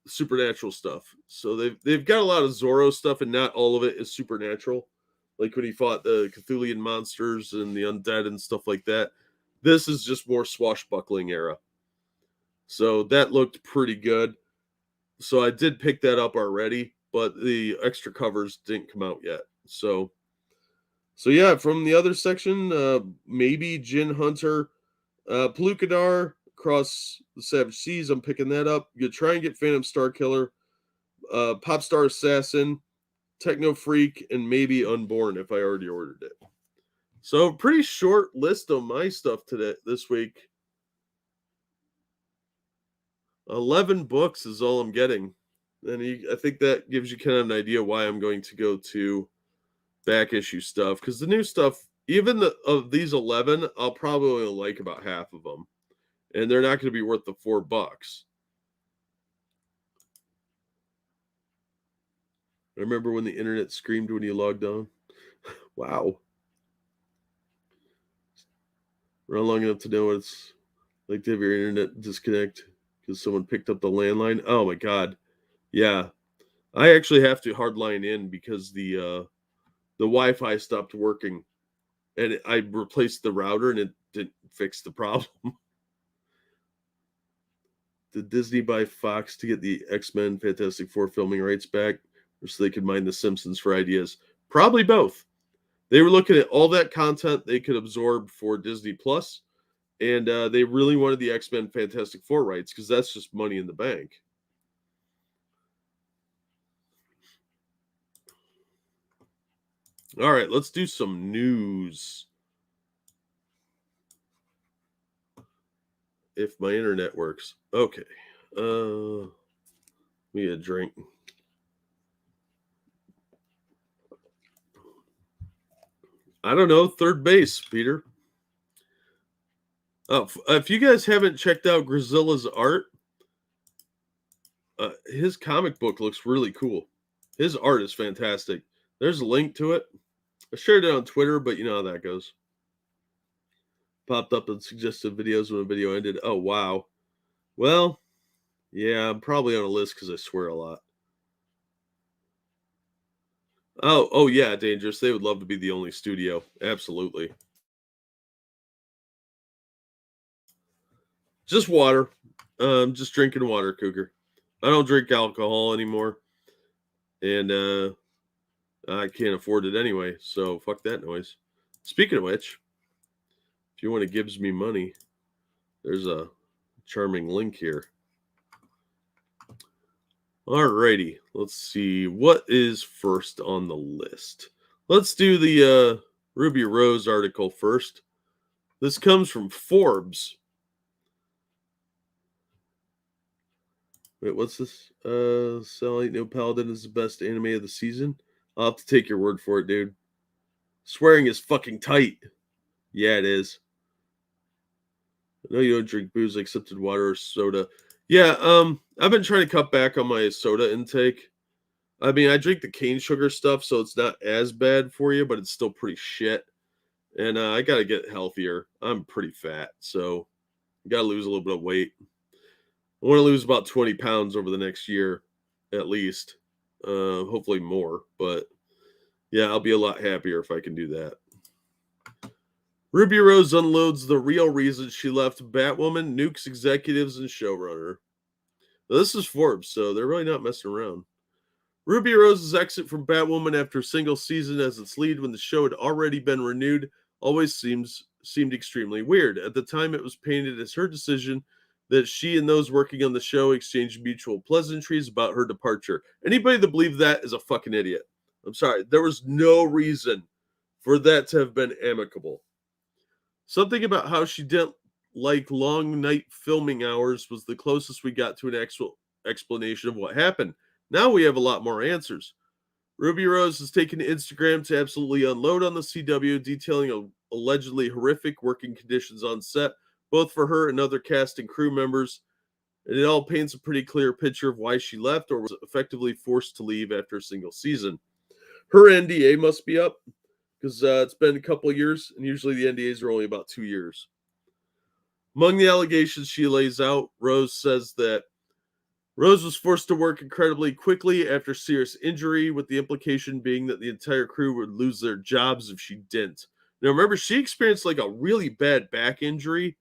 supernatural stuff. So they've got a lot of Zorro stuff, and not all of it is supernatural. Like when he fought the Cthulhian monsters and the undead and stuff like that. This is just more swashbuckling era. So that looked pretty good. So I did pick that up already, but the extra covers didn't come out yet. So yeah, from the other section, maybe Jin Hunter, Pelukadar, Across the Savage Seas. I'm picking that up. You try and get Phantom Star Killer, Pop Star Assassin, Techno Freak, and maybe Unborn if I already ordered it. So pretty short list of my stuff this week. 11 books is all I'm getting. And I think that gives you kind of an idea why I'm going to go to back issue stuff. Because the new stuff, even of these 11, I'll probably like about half of them. And they're not going to be worth the $4. I remember when the internet screamed when you logged on. Wow. We're not long enough to know what it's like to have your internet disconnect because someone picked up the landline. Oh my God. Yeah. I actually have to hardline in because the Wi-Fi stopped working, and I replaced the router and it didn't fix the problem. Did Disney buy Fox to get the X-Men Fantastic Four filming rights back, or so they could mine the Simpsons for ideas? Probably both. They were looking at all that content they could absorb for Disney Plus, and they really wanted the X-Men Fantastic Four rights because that's just money in the bank. All right, let's do some news. If my internet works. Okay. Let me get a drink. I don't know. Third base, Peter. Oh, if you guys haven't checked out Grizilla's art, his comic book looks really cool. His art is fantastic. There's a link to it. I shared it on Twitter, but you know how that goes. Popped up in suggested videos when a video ended. Oh, wow. Well, yeah, I'm probably on a list because I swear a lot. Oh, yeah, Dangerous. They would love to be the only studio. Absolutely. Just water. Just drinking water, Cougar. I don't drink alcohol anymore. And I can't afford it anyway, so fuck that noise. Speaking of which, if you want to gives me money, there's a charming link here. Alrighty, let's see. What is first on the list? Let's do the Ruby Rose article first. This comes from Forbes. Wait, what's this? Sally No Paladin is the best anime of the season. I'll have to take your word for it, dude. Swearing is fucking tight. Yeah, it is. I know you don't drink booze except in water or soda. Yeah, I've been trying to cut back on my soda intake. I mean, I drink the cane sugar stuff, so it's not as bad for you, but it's still pretty shit. And I got to get healthier. I'm pretty fat, so I got to lose a little bit of weight. I want to lose about 20 pounds over the next year, at least. Hopefully more, but yeah, I'll be a lot happier if I can do that. Ruby Rose unloads the real reason she left Batwoman, nukes executives, and showrunner. Now, this is Forbes, so they're really not messing around. Ruby Rose's exit from Batwoman after a single season as its lead when the show had already been renewed always seems seemed extremely weird. At the time, it was painted as her decision that she and those working on the show exchanged mutual pleasantries about her departure. Anybody that believes that is a fucking idiot. I'm sorry. There was no reason for that to have been amicable. Something about how she didn't like long night filming hours was the closest we got to an actual explanation of what happened. Now we have a lot more answers. Ruby Rose has taken to Instagram to absolutely unload on the CW, detailing allegedly horrific working conditions on set, both for her and other cast and crew members. And it all paints a pretty clear picture of why she left or was effectively forced to leave after a single season. Her NDA must be up because it's been a couple of years, and usually the NDAs are only about 2 years. Among the allegations she lays out, Rose says that Rose was forced to work incredibly quickly after serious injury, with the implication being that the entire crew would lose their jobs if she didn't. Now, remember, she experienced like a really bad back injury,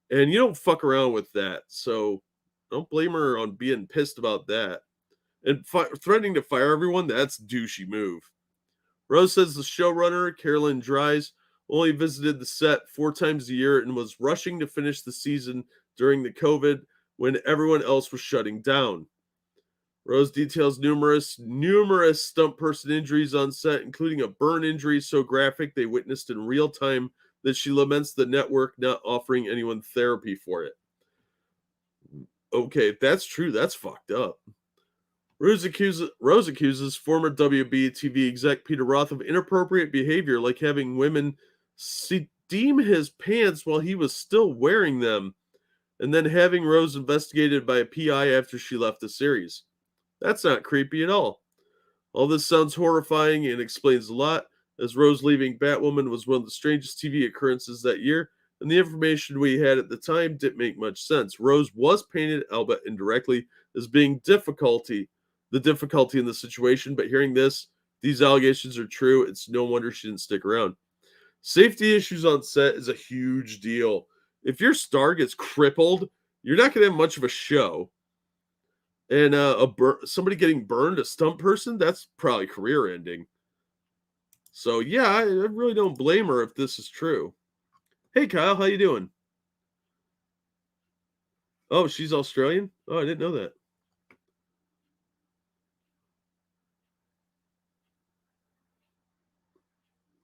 and you don't fuck around with that. So don't blame her on being pissed about that. And threatening to fire everyone, that's a douchey move. Rose says the showrunner, Carolyn Dries, only visited the set 4 times a year and was rushing to finish the season during the COVID when everyone else was shutting down. Rose details numerous stunt person injuries on set, including a burn injury so graphic they witnessed in real time that she laments the network not offering anyone therapy for it. Okay, if that's true, that's fucked up. Rose accuses former WB TV exec Peter Roth of inappropriate behavior, like having women steam his pants while he was still wearing them, and then having Rose investigated by a PI after she left the series. That's not creepy at all. All this sounds horrifying and explains a lot, as Rose leaving Batwoman was one of the strangest TV occurrences that year, and the information we had at the time didn't make much sense. Rose was painted, albeit indirectly, as being the difficulty in the situation, but hearing these allegations are true, it's no wonder she didn't stick around. Safety issues on set is a huge deal. If your star gets crippled, you're not going to have much of a show. And somebody getting burned, a stunt person, that's probably career ending. So yeah, I really don't blame her if this is true. Hey Kyle, how you doing? Oh, she's Australian? Oh, I didn't know that.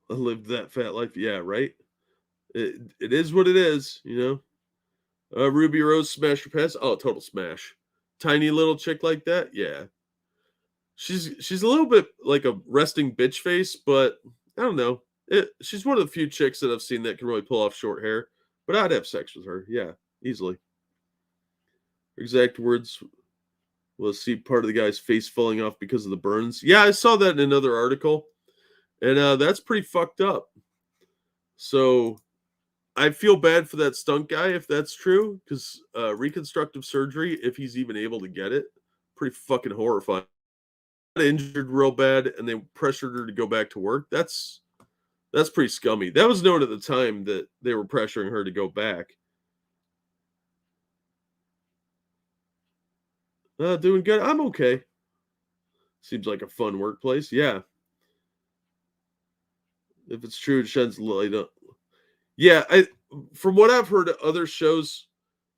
I lived that fat life. Yeah, right? It is what it is, you know? Ruby Rose smash her pass. Oh, total smash. Tiny little chick like that. Yeah, she's a little bit like a resting bitch face, but I don't know. She's one of the few chicks that I've seen that can really pull off short hair. But I'd have sex with her. Yeah, easily. Exact words. We'll see part of the guy's face falling off because of the burns. Yeah, I saw that in another article, and that's pretty fucked up. So I feel bad for that stunt guy if that's true, because reconstructive surgery, if he's even able to get it, pretty fucking horrifying. Injured real bad, and they pressured her to go back to work. That's pretty scummy. That was known at the time that they were pressuring her to go back. Doing good. I'm okay. Seems like a fun workplace. Yeah. If it's true, it sheds light up. Yeah, from what I've heard of other shows,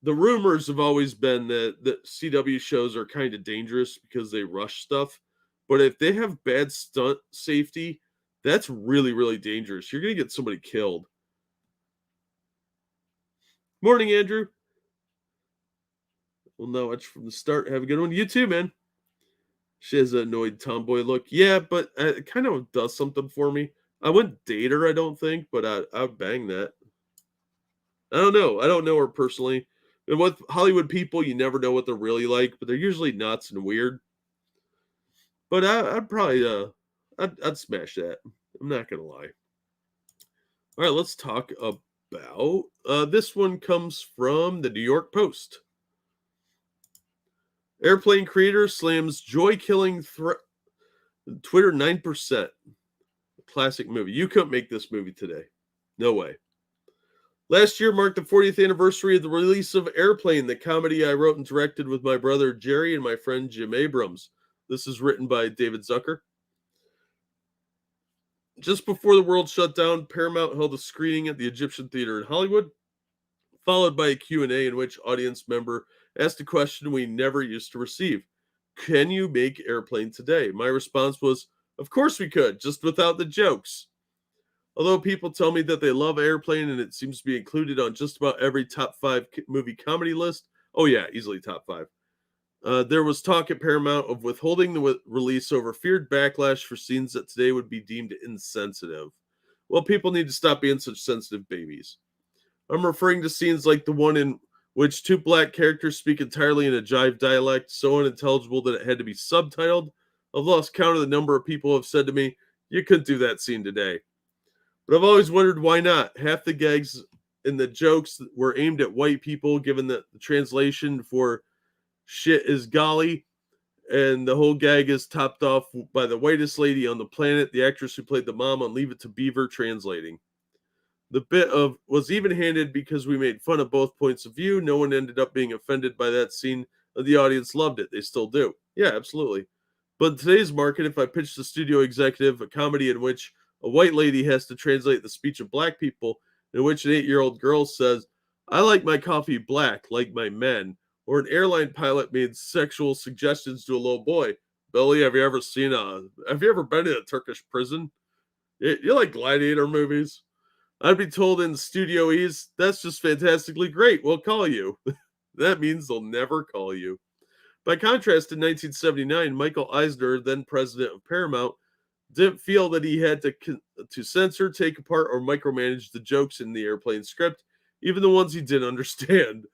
the rumors have always been that CW shows are kind of dangerous because they rush stuff. But if they have bad stunt safety, that's really, really dangerous. You're going to get somebody killed. Morning, Andrew. Well, no, it's from the start. Have a good one. You too, man. She has an annoyed tomboy look. Yeah, but it kind of does something for me. I wouldn't date her, I don't think, but I'd bang that. I don't know. I don't know her personally. And with Hollywood people, you never know what they're really like, but they're usually nuts and weird. But I'd probably I'd smash that. I'm not gonna lie. All right, let's talk about this one comes from the New York Post. Airplane creator slams joy-killing Twitter 9%. Classic movie. You couldn't make this movie today. No way. Last year marked the 40th anniversary of the release of Airplane, the comedy I wrote and directed with my brother Jerry and my friend Jim Abrams. This is written by David Zucker. Just before the world shut down, Paramount held a screening at the Egyptian Theater in Hollywood, followed by a Q&A in which audience member asked a question we never used to receive. Can you make Airplane today? My response was, of course we could, just without the jokes. Although people tell me that they love Airplane and it seems to be included on just about every top 5 movie comedy list, oh yeah, easily top 5. There was talk at Paramount of withholding the release over feared backlash for scenes that today would be deemed insensitive. Well, people need to stop being such sensitive babies. I'm referring to scenes like the one in which 2 black characters speak entirely in a jive dialect, so unintelligible that it had to be subtitled. I've lost count of the number of people who have said to me, you couldn't do that scene today. But I've always wondered why not. Half the gags and the jokes were aimed at white people, given that the translation for shit is golly, and the whole gag is topped off by the whitest lady on the planet, the actress who played the mom on Leave It to Beaver, translating. The bit of was even-handed because we made fun of both points of view. No one ended up being offended by that scene. The audience loved it. They still do. Yeah, absolutely. But in today's market, if I pitched the studio executive a comedy in which a white lady has to translate the speech of black people, in which an 8-year-old girl says, I like my coffee black, like my men, or an airline pilot made sexual suggestions to a little boy. Billy, have you ever been in a Turkish prison? You like gladiator movies? I'd be told in Studio E's, that's just fantastically great. We'll call you. That means they'll never call you. By contrast, in 1979, Michael Eisner, then president of Paramount, didn't feel that he had to censor, take apart, or micromanage the jokes in the Airplane script, even the ones he didn't understand.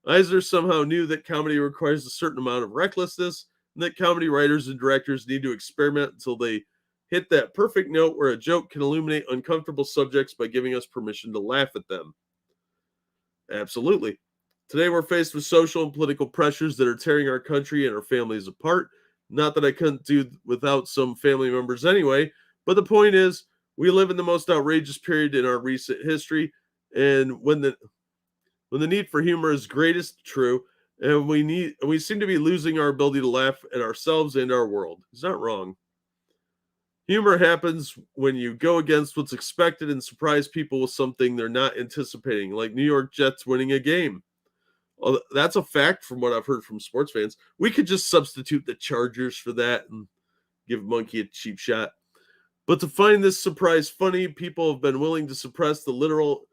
Eisner somehow knew that comedy requires a certain amount of recklessness, and that comedy writers and directors need to experiment until they hit that perfect note where a joke can illuminate uncomfortable subjects by giving us permission to laugh at them. Absolutely. Today we're faced with social and political pressures that are tearing our country and our families apart. Not that I couldn't do without some family members anyway, but the point is, we live in the most outrageous period in our recent history, and when the need for humor is greatest, true, and we seem to be losing our ability to laugh at ourselves and our world. He's not wrong. Humor happens when you go against what's expected and surprise people with something they're not anticipating, like New York Jets winning a game. Well, that's a fact from what I've heard from sports fans. We could just substitute the Chargers for that and give Monkey a cheap shot. But to find this surprise funny, people have been willing to suppress the literal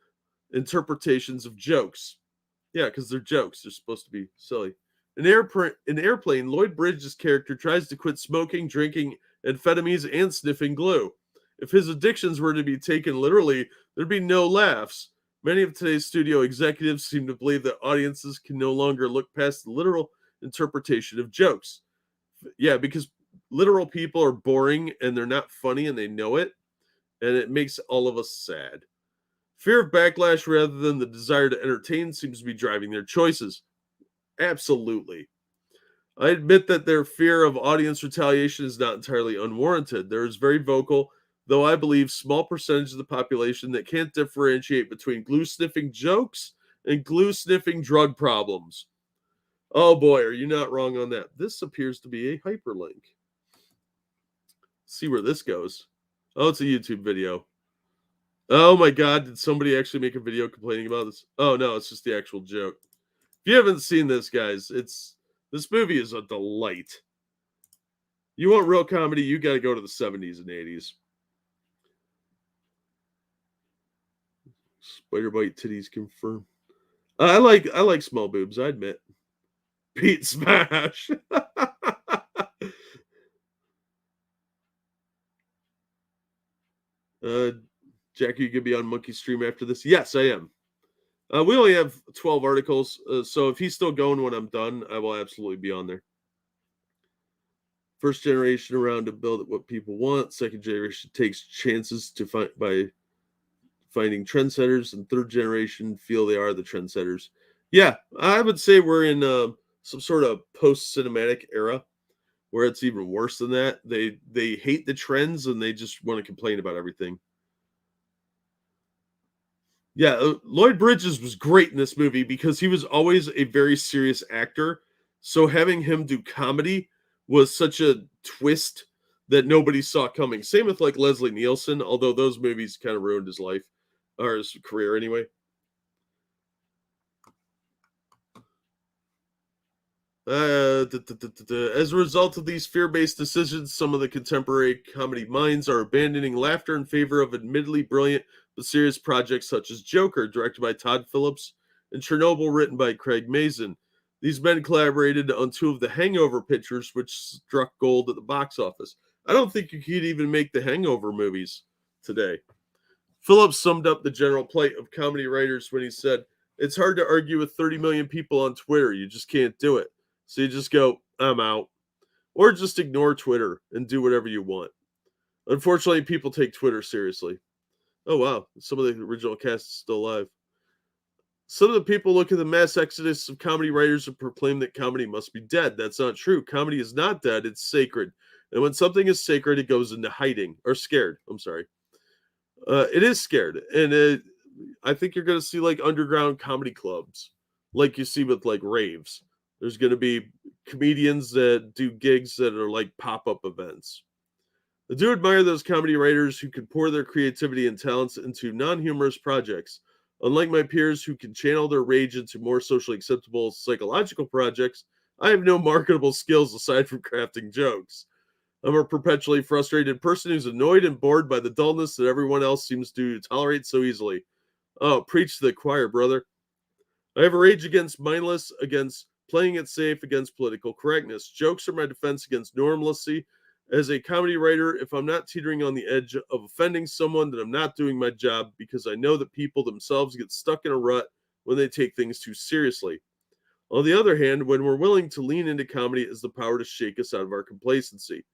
interpretations of jokes. Yeah, because they're jokes. They're supposed to be silly. In Airplane, Lloyd Bridges' character tries to quit smoking, drinking, amphetamines, and sniffing glue. If his addictions were to be taken literally, there'd be no laughs. Many of today's studio executives seem to believe that audiences can no longer look past the literal interpretation of jokes. Yeah, because literal people are boring and they're not funny and they know it, and it makes all of us sad. Fear of backlash rather than the desire to entertain seems to be driving their choices. Absolutely. I admit that their fear of audience retaliation is not entirely unwarranted. There is very vocal, though I believe small percentage of the population that can't differentiate between glue-sniffing jokes and glue-sniffing drug problems. Oh boy, are you not wrong on that. This appears to be a hyperlink. See where this goes. Oh, it's a YouTube video. Oh my god, did somebody actually make a video complaining about this? Oh no, it's just the actual joke. If you haven't seen this, guys, this movie is a delight. You want real comedy, you got to go to the 70s and 80s. Spider bite titties confirmed. I like small boobs, I admit. Pete Smash. Jackie, you gonna be on Monkey Stream after this? Yes, I am. We only have 12 articles, so if he's still going when I'm done, I will absolutely be on there. First generation around to build what people want. Second generation takes chances by finding trendsetters, and third generation feel they are the trendsetters. Yeah, I would say we're in some sort of post-cinematic era where it's even worse than that. They hate the trends and they just want to complain about everything. Yeah, Lloyd Bridges was great in this movie because he was always a very serious actor. So having him do comedy was such a twist that nobody saw coming. Same with like Leslie Nielsen, although those movies kind of ruined his life, or his career anyway. As a result of these fear-based decisions, some of the contemporary comedy minds are abandoning laughter in favor of admittedly brilliant but serious projects such as Joker, directed by Todd Phillips, and Chernobyl, written by Craig Mazin. These men collaborated on two of the Hangover pictures, which struck gold at the box office. I don't think you could even make the Hangover movies today. Phillips summed up the general plight of comedy writers when he said, "It's hard to argue with 30 million people on Twitter. You just can't do it. So you just go, I'm out." Or just ignore Twitter and do whatever you want. Unfortunately, people take Twitter seriously. Oh, wow. Some of the original cast is still alive. Some of the people look at the mass exodus of comedy writers and proclaim that comedy must be dead. That's not true. Comedy is not dead. It's sacred. And when something is sacred, it goes into hiding. Or scared. I'm sorry. It is scared. And I think you're going to see like underground comedy clubs. Like you see with like raves. There's going to be comedians that do gigs that are like pop-up events. I do admire those comedy writers who can pour their creativity and talents into non-humorous projects. Unlike my peers who can channel their rage into more socially acceptable psychological projects, I have no marketable skills aside from crafting jokes. I'm a perpetually frustrated person who's annoyed and bored by the dullness that everyone else seems to tolerate so easily. Oh, preach to the choir, brother. I have a rage against mindless, against playing it safe, against political correctness. Jokes are my defense against normalcy. As a comedy writer, if I'm not teetering on the edge of offending someone, then I'm not doing my job, because I know that people themselves get stuck in a rut when they take things too seriously. On the other hand, when we're willing to lean into comedy, it has the power to shake us out of our complacency.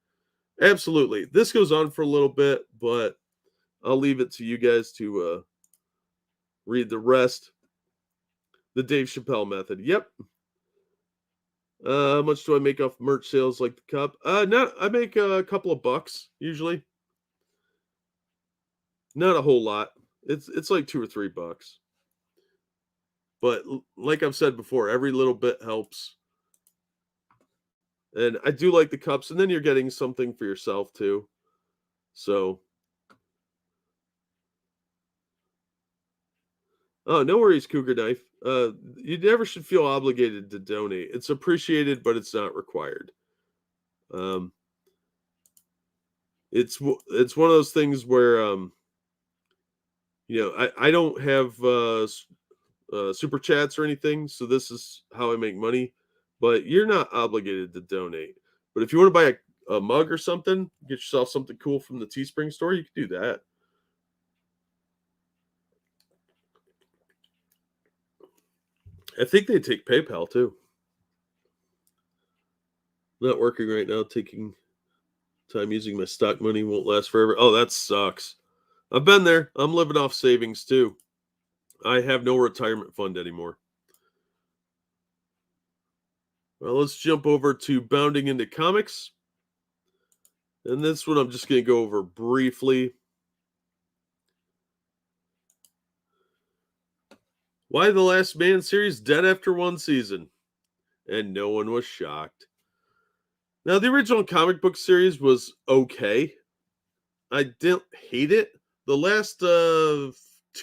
Absolutely. This goes on for a little bit, but I'll leave it to you guys to read the rest. The Dave Chappelle method. Yep. How much do I make off merch sales like the cup? No, I make a couple of bucks usually. Not a whole lot. It's like $2 or $3. But like I've said before, every little bit helps. And I do like the cups, and then you're getting something for yourself too. So, oh, no worries, Cougar Knife. You never should feel obligated to donate. It's appreciated, but it's not required. It's one of those things where I don't have super chats or anything, so this is how I make money. But you're not obligated to donate. But if you want to buy a mug or something, get yourself something cool from the Teespring store, you can do that. I think they take PayPal too. Not working right now, taking time using my stock money, won't last forever. Oh, that sucks. I've been there. I'm living off savings too. I have no retirement fund anymore. Well, let's jump over to Bounding into Comics. And this one I'm just going to go over briefly. Why the Last Man series dead after one season? And no one was shocked. Now, the original comic book series was okay. I didn't hate it. The last 2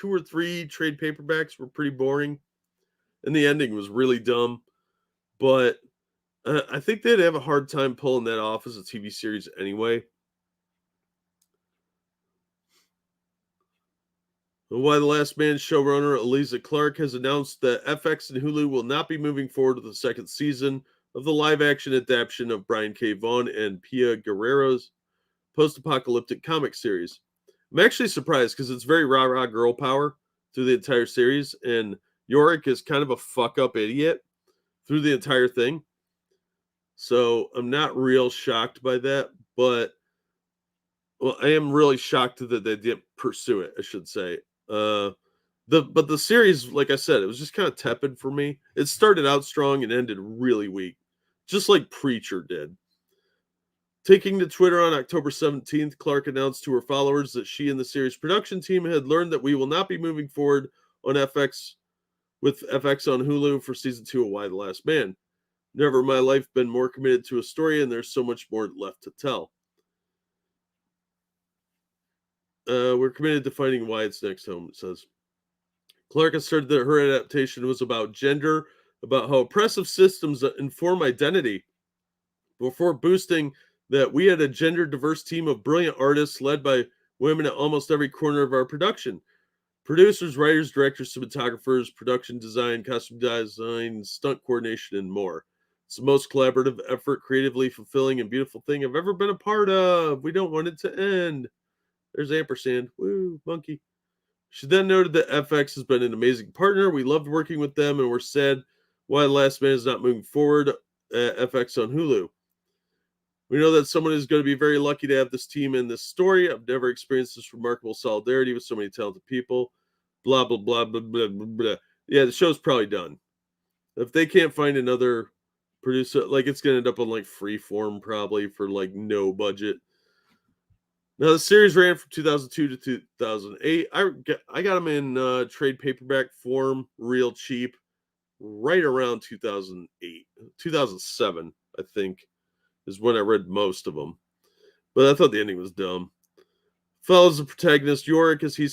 or 3 trade paperbacks were pretty boring. And the ending was really dumb. But I think they'd have a hard time pulling that off as a TV series anyway. Why the Last Man showrunner Eliza Clark has announced that FX and Hulu will not be moving forward with the second season of the live-action adaptation of Brian K. Vaughan and Pia Guerrero's post-apocalyptic comic series. I'm actually surprised because it's very rah-rah girl power through the entire series, and Yorick is kind of a fuck-up idiot through the entire thing. So I'm not real shocked by that, but I am really shocked that they didn't pursue it, I should say. But the series, like I said, it was just kind of tepid for me. It started out strong and ended really weak, just like Preacher did. Taking to Twitter on October 17th, Clark announced to her followers that she and the series production team had learned that we will not be moving forward on FX with FX on Hulu for season 2 of Why the Last Man. Never in my life been more committed to a story, and there's so much more left to tell. We're committed to finding Wyatt's next home, it says. Clark asserted that her adaptation was about gender, about how oppressive systems inform identity, before boosting that we had a gender diverse team of brilliant artists led by women at almost every corner of our production. Producers, writers, directors, cinematographers, production design, costume design, stunt coordination, and more. It's the most collaborative effort, creatively fulfilling, and beautiful thing I've ever been a part of. We don't want it to end. There's ampersand. Woo, monkey. She then noted that FX has been an amazing partner. We loved working with them, and we're sad why The Last Man is not moving forward at FX on Hulu. We know that someone is going to be very lucky to have this team in this story. I've never experienced this remarkable solidarity with so many talented people. Blah, blah, blah, blah, blah, blah, blah. Yeah, the show's probably done. If they can't find another producer, like it's going to end up on like Freeform probably for like no budget. Now, the series ran from 2002 to 2008. I got them in trade paperback form, real cheap, right around 2008. 2007, I think, is when I read most of them. But I thought the ending was dumb. Follows the protagonist, Yorick, as he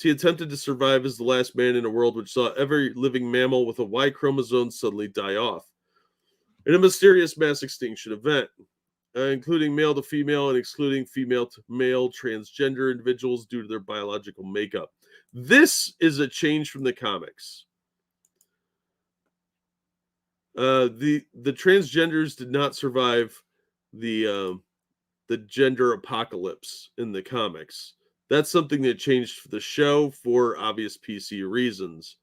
attempted to survive as the last man in a world which saw every living mammal with a Y chromosome suddenly die off. In a mysterious mass extinction event, including male to female and excluding female to male transgender individuals due to their biological makeup. This is a change from the comics. The transgenders did not survive the gender apocalypse in the comics. That's something that changed for the show for obvious PC reasons.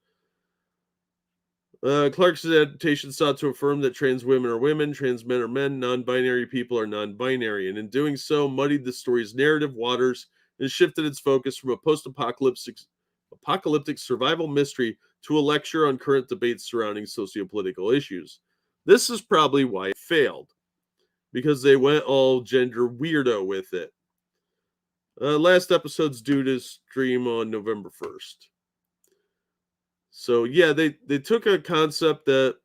Clark's adaptation sought to affirm that trans women are women, trans men are men, non-binary people are non-binary, and in doing so, muddied the story's narrative waters and shifted its focus from a post-apocalyptic survival mystery to a lecture on current debates surrounding sociopolitical issues. This is probably why it failed, because they went all gender weirdo with it. Last episode's due to stream on November 1st. So yeah, they took a concept that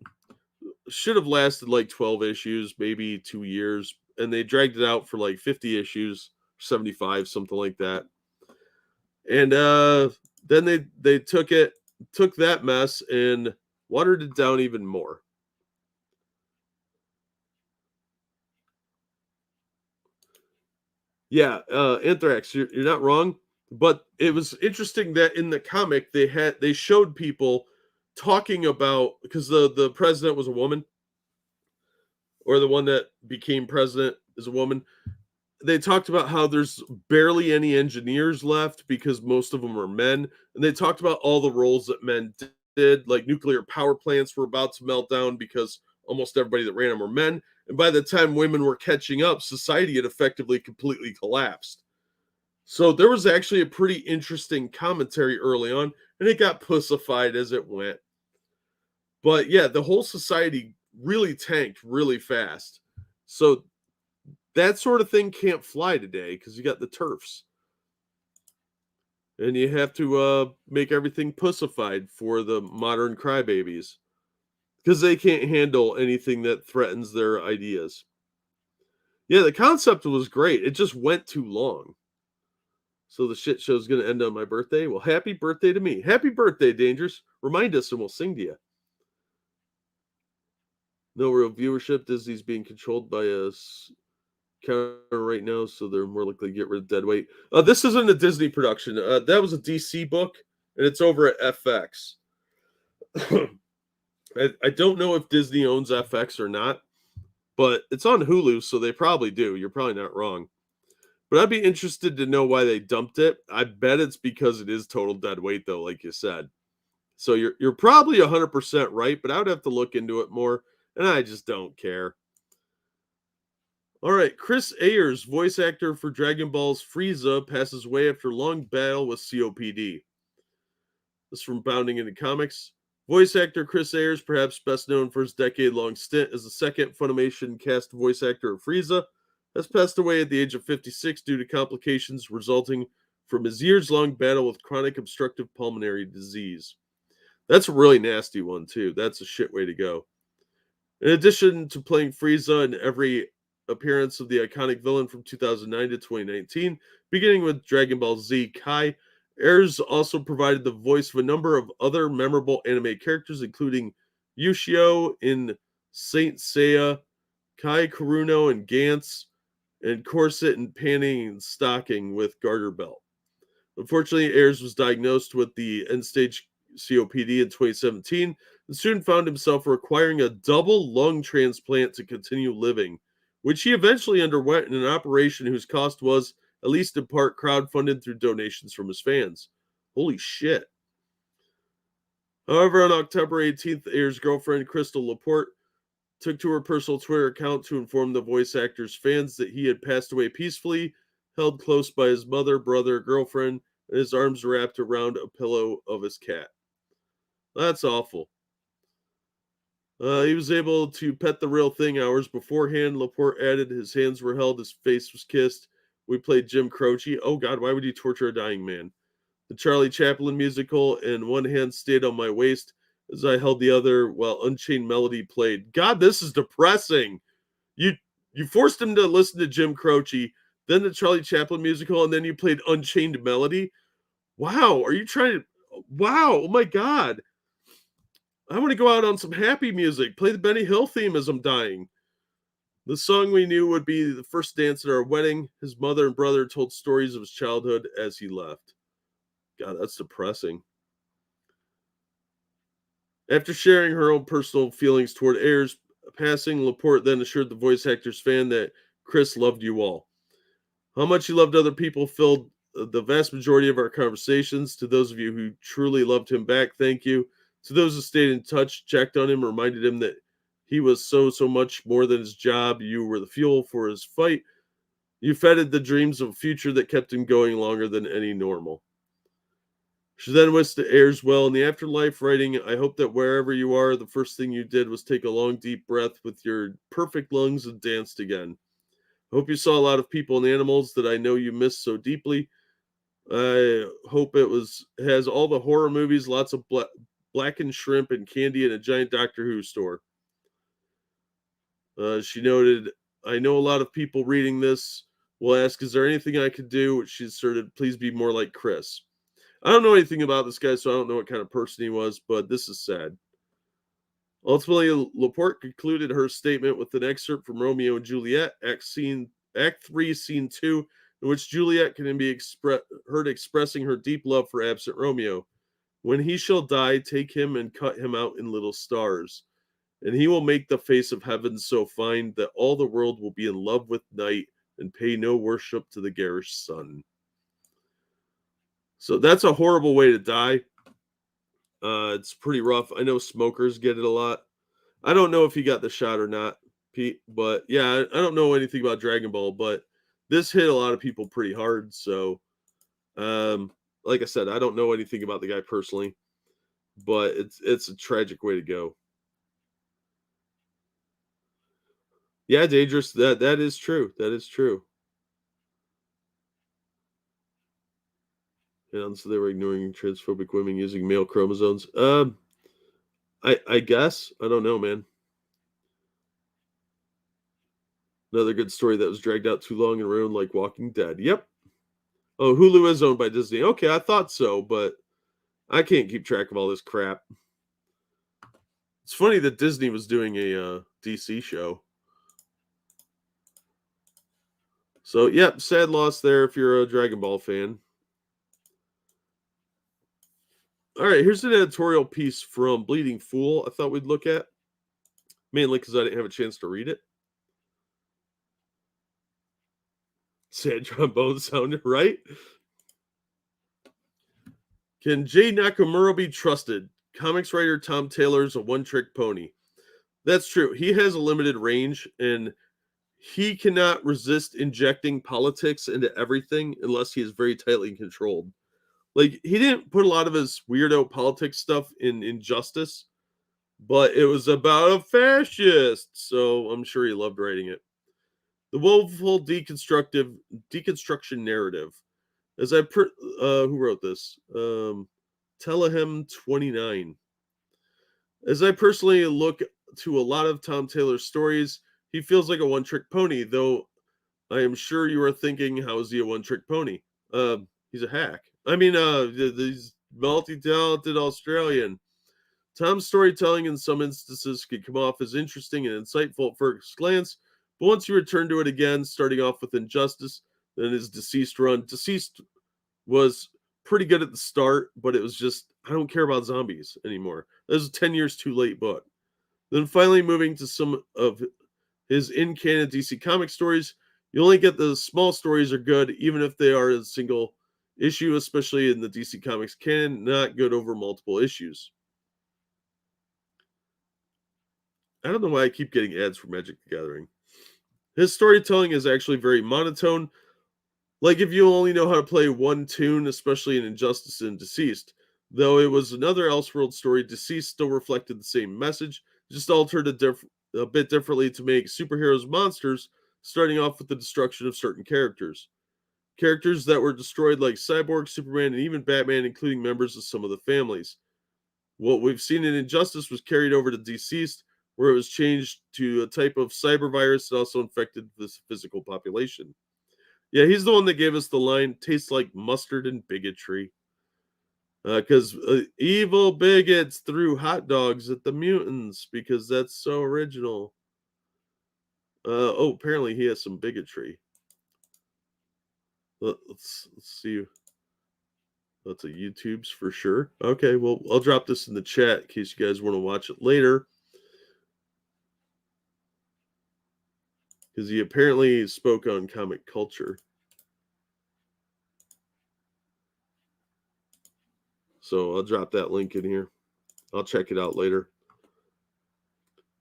should have lasted like 12 issues, maybe 2 years, and they dragged it out for like 50 issues, 75, something like that. And then they took that mess and watered it down even more. Yeah, Anthrax, you're not wrong. But it was interesting that in the comic they showed people talking about, because the president was a woman, or the one that became president is a woman. They talked about how there's barely any engineers left because most of them are men, and they talked about all the roles that men did, like nuclear power plants were about to melt down because almost everybody that ran them were men, and by the time women were catching up, society had effectively completely collapsed. So there was actually a pretty interesting commentary early on, and it got pussified as it went. But yeah, the whole society really tanked really fast. So that sort of thing can't fly today because you got the TERFs. And you have to make everything pussified for the modern crybabies because they can't handle anything that threatens their ideas. Yeah, the concept was great. It just went too long. So the shit show's going to end on my birthday. Well, happy birthday to me. Happy birthday, Dangerous. Remind us and we'll sing to you. No real viewership. Disney's being controlled by a counter right now, so they're more likely to get rid of deadweight. This isn't a Disney production. That was a DC book, and it's over at FX. I don't know if Disney owns FX or not, but it's on Hulu, so they probably do. You're probably not wrong. But I'd be interested to know why they dumped it. I bet it's because it is total dead weight, though, like you said. So you're probably 100% right, but I would have to look into it more, and I just don't care. All right, Chris Ayres, voice actor for Dragon Ball's Frieza, passes away after long battle with COPD. This is from Bounding into Comics. Voice actor Chris Ayres, perhaps best known for his decade-long stint as the second Funimation cast voice actor of Frieza, has passed away at the age of 56 due to complications resulting from his years-long battle with chronic obstructive pulmonary disease. That's a really nasty one, too. That's a shit way to go. In addition to playing Frieza in every appearance of the iconic villain from 2009 to 2019, beginning with Dragon Ball Z Kai. Ayres also provided the voice of a number of other memorable anime characters, including Yushio in Saint Seiya, Kai Kuruno in Gantz, and Corset and Panning and Stocking with Garter Belt. Unfortunately, Ayres was diagnosed with the end-stage COPD in 2017 and soon found himself requiring a double lung transplant to continue living, which he eventually underwent in an operation whose cost was, at least in part, crowdfunded through donations from his fans. Holy shit. However, on October 18th, Ayres' girlfriend, Crystal Laporte, took to her personal Twitter account to inform the voice actor's fans that he had passed away peacefully, held close by his mother, brother, girlfriend, and his arms wrapped around a pillow of his cat. That's awful. He was able to pet the real thing hours beforehand. Laporte added, his hands were held, his face was kissed. We played Jim Croce. Oh God, why would you torture a dying man? The Charlie Chaplin musical, and one hand stayed on my waist as I held the other while Unchained Melody played. God, this is depressing. You forced him to listen to Jim Croce, then the Charlie Chaplin musical, and then you played Unchained Melody. Wow, are you trying to... Wow, oh my God. I want to go out on some happy music. Play the Benny Hill theme as I'm dying. The song we knew would be the first dance at our wedding. His mother and brother told stories of his childhood as he left. God, that's depressing. After sharing her own personal feelings toward Ayres' passing, Laporte then assured the voice actor's fan that Chris loved you all. How much he loved other people filled the vast majority of our conversations. To those of you who truly loved him back, thank you. To those who stayed in touch, checked on him, reminded him that he was so much more than his job. You were the fuel for his fight. You fed the dreams of a future that kept him going longer than any normal. She then wished to Ayres well in the afterlife, writing, I hope that wherever you are, the first thing you did was take a long, deep breath with your perfect lungs and danced again. I hope you saw a lot of people and animals that I know you missed so deeply. I hope it has all the horror movies, lots of blackened shrimp and candy in a giant Doctor Who store. She noted, I know a lot of people reading this will ask, is there anything I could do? She asserted, please be more like Chris. I don't know anything about this guy, so I don't know what kind of person he was, but this is sad. Ultimately, Laporte concluded her statement with an excerpt from Romeo and Juliet, Act 3, Scene 2, in which Juliet can be heard expressing her deep love for absent Romeo. When he shall die, take him and cut him out in little stars, and he will make the face of heaven so fine that all the world will be in love with night and pay no worship to the garish sun. So that's a horrible way to die. It's pretty rough. I know smokers get it a lot. I don't know if he got the shot or not, Pete, but yeah, I don't know anything about Dragon Ball, but this hit a lot of people pretty hard. So, like I said, I don't know anything about the guy personally, but it's a tragic way to go. Yeah, dangerous. That is true. That is true. And so they were ignoring transphobic women using male chromosomes. I guess. I don't know, man. Another good story that was dragged out too long and ruined, like Walking Dead. Yep. Oh, Hulu is owned by Disney. Okay, I thought so, but I can't keep track of all this crap. It's funny that Disney was doing a DC show. So, yep, sad loss there if you're a Dragon Ball fan. All right, here's an editorial piece from Bleeding Fool I thought we'd look at, mainly because I didn't have a chance to read it. Sad trombone sound, right? Can Jay Nakamura be trusted? Comics writer Tom Taylor's a one-trick pony. That's true. He has a limited range, and he cannot resist injecting politics into everything unless he is very tightly controlled. Like, he didn't put a lot of his weirdo politics stuff in Injustice, but it was about a fascist, so I'm sure he loved writing it. The woeful deconstruction narrative. As who wrote this? Telehem 29. As I personally look to a lot of Tom Taylor's stories, He feels like a one-trick pony, though I am sure you are thinking, how is he a one-trick pony? He's a hack. I mean, he's multi-talented Australian. Tom's storytelling in some instances can come off as interesting and insightful at first glance, but once you return to it again, starting off with Injustice, then his Deceased run. Deceased was pretty good at the start, but it was just, I don't care about zombies anymore. That was a 10 years too late book. Then finally moving to some of his in-canon DC comic stories, you only get the small stories are good, even if they are a single issue, especially in the DC Comics canon, not good over multiple issues. I don't know why I keep getting ads for Magic the Gathering. His storytelling is actually very monotone. Like if you only know how to play one tune, especially in Injustice and Deceased. Though it was another Elseworld story, Deceased still reflected the same message, just altered a bit differently to make superheroes monsters, starting off with the destruction of certain characters. Characters that were destroyed like Cyborg, Superman, and even Batman, including members of some of the families. What we've seen in Injustice was carried over to Deceased, where it was changed to a type of cyber virus that also infected the physical population. Yeah, he's the one that gave us the line, tastes like mustard and bigotry. Because evil bigots threw hot dogs at the mutants, because that's so original. Apparently he has some bigotry. Let's see. That's a YouTube's for sure. Okay, well, I'll drop this in the chat in case you guys want to watch it later. Because he apparently spoke on comic culture. So I'll drop that link in here. I'll check it out later.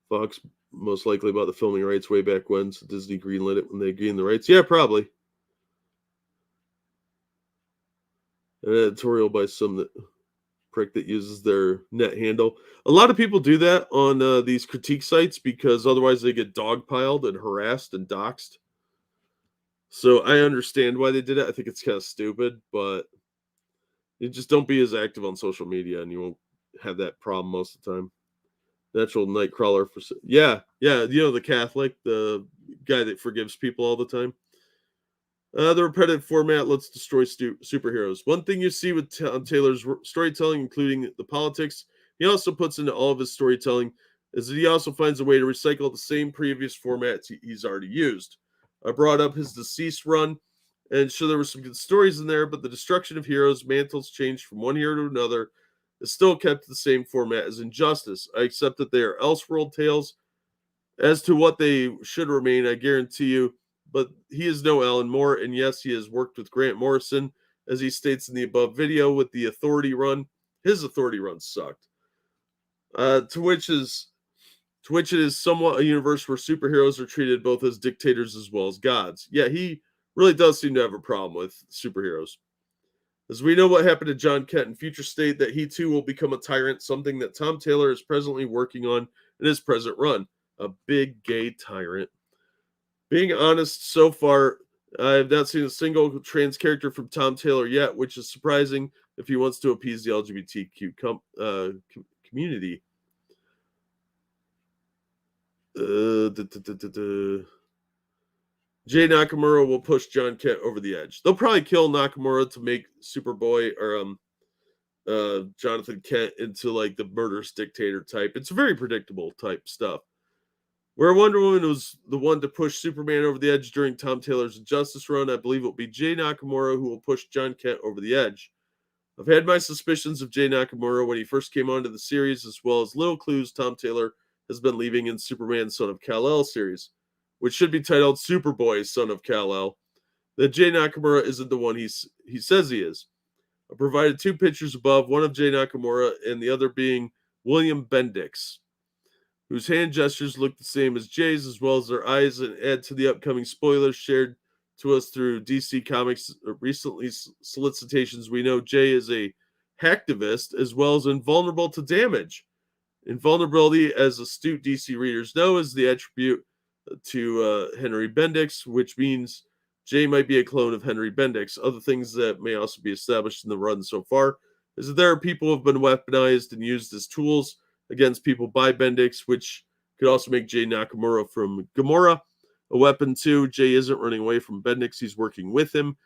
Fox most likely bought the filming rights way back when, so Disney greenlit it when they gained the rights. Yeah, probably. An editorial by some prick that uses their net handle. A lot of people do that on these critique sites because otherwise they get dogpiled and harassed and doxxed. So I understand why they did it. I think it's kind of stupid, but you just don't be as active on social media and you won't have that problem most of the time. Natural Nightcrawler for yeah, the Catholic, the guy that forgives people all the time. The repetitive format lets destroy superheroes. One thing you see with Taylor's storytelling, including the politics, he also puts into all of his storytelling, is that he also finds a way to recycle the same previous formats he's already used. I brought up his Deceased run, and sure there were some good stories in there, but the destruction of heroes, mantles changed from one hero to another, is still kept the same format as Injustice. I accept that they are Elseworld tales. As to what they should remain, I guarantee you, but he is no Alan Moore, and yes, he has worked with Grant Morrison, as he states in the above video with the Authority run. His Authority run sucked. To which it is somewhat a universe where superheroes are treated both as dictators as well as gods. Yeah, he really does seem to have a problem with superheroes. As we know what happened to John Kent in Future State, that he too will become a tyrant, something that Tom Taylor is presently working on in his present run. A big gay tyrant. Being honest, so far, I have not seen a single trans character from Tom Taylor yet, which is surprising if he wants to appease the LGBTQ community. Jay Nakamura will push John Kent over the edge. They'll probably kill Nakamura to make Superboy or Jonathan Kent into like the murderous dictator type. It's very predictable type stuff. Where Wonder Woman was the one to push Superman over the edge during Tom Taylor's Injustice run, I believe it will be Jay Nakamura who will push John Kent over the edge. I've had my suspicions of Jay Nakamura when he first came onto the series, as well as little clues Tom Taylor has been leaving in Superman Son of Kal-El series, which should be titled Superboy Son of Kal-El, that Jay Nakamura isn't the one he says he is. I provided two pictures above, one of Jay Nakamura and the other being William Bendix, whose hand gestures look the same as Jay's, as well as their eyes, and add to the upcoming spoilers shared to us through DC Comics recently solicitations. We know Jay is a hacktivist as well as invulnerable to damage. Invulnerability, as astute DC readers know, is the attribute to Henry Bendix, which means Jay might be a clone of Henry Bendix. Other things that may also be established in the run so far is that there are people who have been weaponized and used as tools against people by Bendix, which Could also make Jay Nakamura from Gamora a weapon too. Jay isn't running away from Bendix. He's working with him,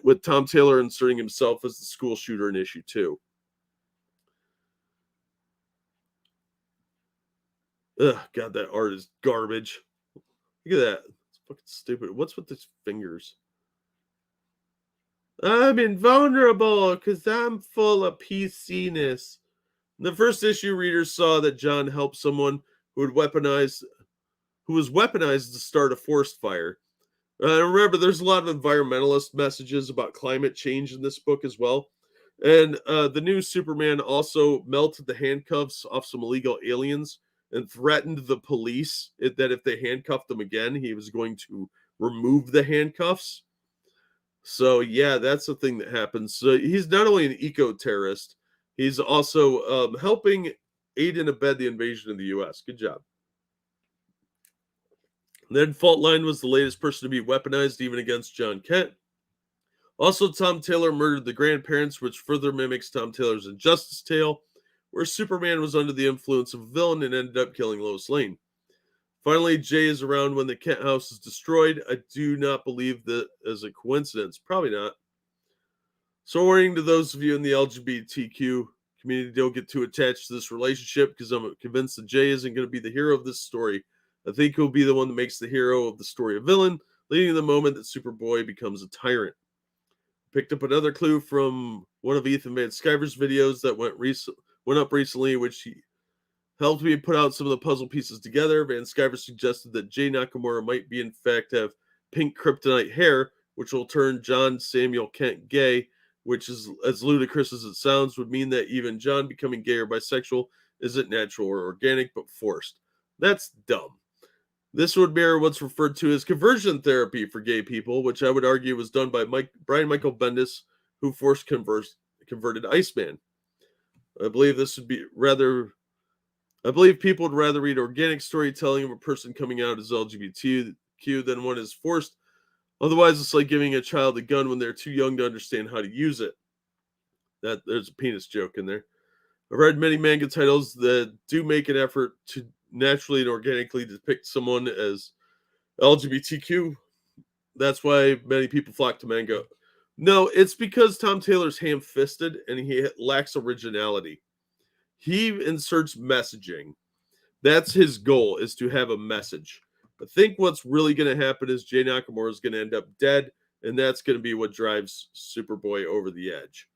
with Tom Taylor inserting himself as the school shooter in issue 2. Ugh, God, that art is garbage. Look at that. It's fucking stupid. What's with his fingers? I'm invulnerable because I'm full of PC-ness. In the first issue, readers saw that John helped someone who was weaponized to start a forest fire. Remember, there's a lot of environmentalist messages about climate change in this book as well. And the new Superman also melted the handcuffs off some illegal aliens and threatened the police that if they handcuffed them again, he was going to remove the handcuffs. So, yeah, that's the thing that happens. So he's not only an eco-terrorist, he's also helping aid and abet the invasion of the U.S. Good job. Then Faultline was the latest person to be weaponized, even against John Kent. Also, Tom Taylor murdered the grandparents, which further mimics Tom Taylor's Injustice tale, where Superman was under the influence of a villain and ended up killing Lois Lane. Finally, Jay is around when the Kent house is destroyed. I do not believe that as a coincidence. Probably not. So, warning to those of you in the LGBTQ community, don't get too attached to this relationship, because I'm convinced that Jay isn't going to be the hero of this story. I think he'll be the one that makes the hero of the story a villain, leading to the moment that Superboy becomes a tyrant. Picked up another clue from one of Ethan Van Sciver's videos that went up recently, which he helped me put out some of the puzzle pieces together. Van Sciver suggested that Jay Nakamura might be in fact have pink kryptonite hair, which will turn John Samuel Kent gay, which is, as ludicrous as it sounds, would mean that even John becoming gay or bisexual isn't natural or organic, but forced. That's dumb. This would mirror what's referred to as conversion therapy for gay people, which I would argue was done by Brian Michael Bendis, who forced converted Iceman. I believe people would rather read organic storytelling of a person coming out as LGBTQ than one is forced. Otherwise, it's like giving a child a gun when they're too young to understand how to use it. There's a penis joke in there. I've read many manga titles that do make an effort to naturally and organically depict someone as LGBTQ. That's why many people flock to manga. No, it's because Tom Taylor's ham-fisted and he lacks originality. He inserts messaging. That's his goal, is to have a message. I think what's really going to happen is Jay Nakamura is going to end up dead, and that's going to be what drives Superboy over the edge.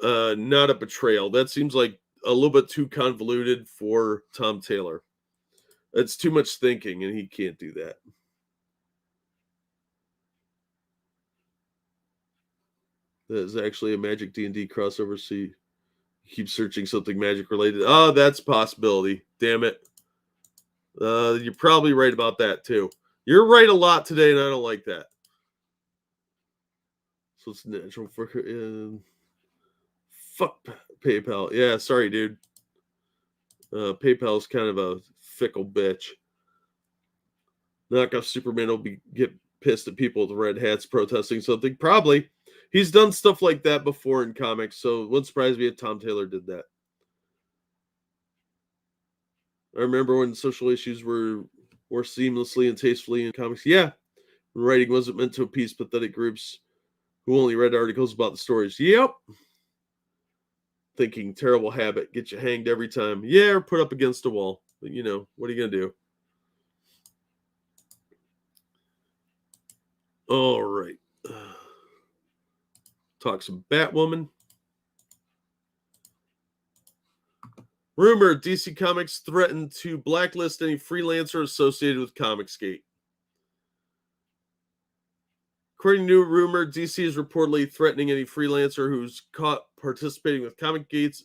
Not a betrayal. That seems like a little bit too convoluted for Tom Taylor. It's too much thinking, and he can't do that. That is actually a Magic D&D crossover, so you keep searching something magic related. Oh, that's a possibility. Damn it. You're probably right about that, too. You're right a lot today, and I don't like that. So it's natural for... fuck PayPal. Yeah, sorry, dude. PayPal's kind of a fickle bitch. Knockoff Superman will get pissed at people with red hats protesting something. Probably. He's done stuff like that before in comics, so it wouldn't surprise me if Tom Taylor did that. I remember when social issues were more seamlessly and tastefully in comics. Yeah, writing wasn't meant to appease pathetic groups who only read articles about the stories. Yep. Thinking, terrible habit, get you hanged every time. Yeah, or put up against a wall. But, what are you going to do? All right. Talk some Batwoman. Rumor, DC Comics threatened to blacklist any freelancer associated with Comicsgate. According to rumor, DC is reportedly threatening any freelancer who's caught participating with Comicsgate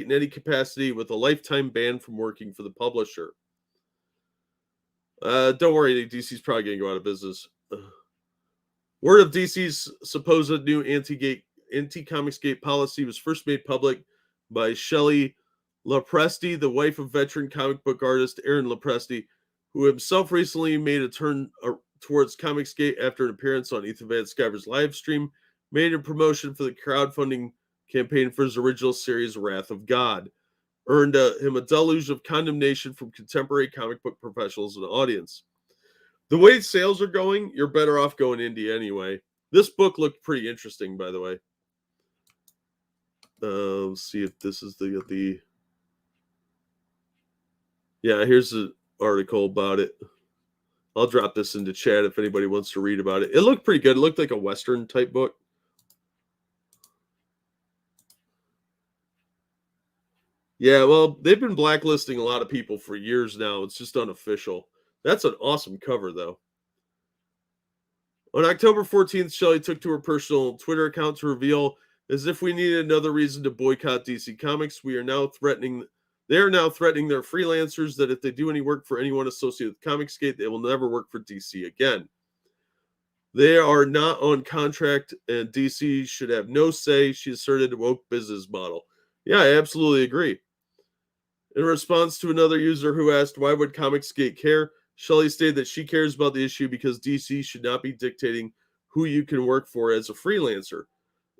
in any capacity with a lifetime ban from working for the publisher. Don't worry, DC's probably going to go out of business. Word of DC's supposed new anti-Comicsgate policy was first made public by Shelley Lopresti, the wife of veteran comic book artist Aaron Lopresti, who himself recently made a turn towards Comicsgate after an appearance on Ethan Van Sciver's live stream, made a promotion for the crowdfunding campaign for his original series, Wrath of God. earned him a deluge of condemnation from contemporary comic book professionals and audience. The way sales are going, you're better off going indie anyway. This book looked pretty interesting, by the way. Let's see if this is the. Yeah, here's the article about it. I'll drop this into chat if anybody wants to read about it. It looked pretty good. It looked like a Western type book. Yeah, well, they've been blacklisting a lot of people for years now. It's just unofficial. That's an awesome cover, though. On October 14th, Shelley took to her personal Twitter account to reveal, as if we needed another reason to boycott DC Comics, they are now threatening their freelancers that if they do any work for anyone associated with Comicsgate, they will never work for DC again. They are not on contract, and DC should have no say, she asserted, a woke business model. Yeah, I absolutely agree. In response to another user who asked, why would Comicsgate care? Shelley stated that she cares about the issue because DC should not be dictating who you can work for as a freelancer.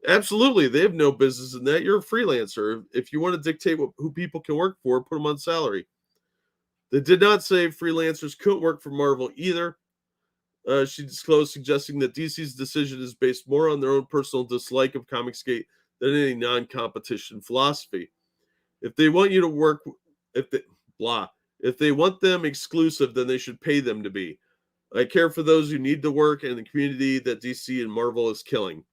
Absolutely, they have no business in that. You're a freelancer. If you want to dictate who people can work for, put them on salary. They did not say freelancers couldn't work for Marvel either. She disclosed, suggesting that DC's decision is based more on their own personal dislike of Comicsgate than any non-competition philosophy. If they want you to work, if they want them exclusive, then they should pay them to be. I care for those who need the work and the community that DC and Marvel is killing.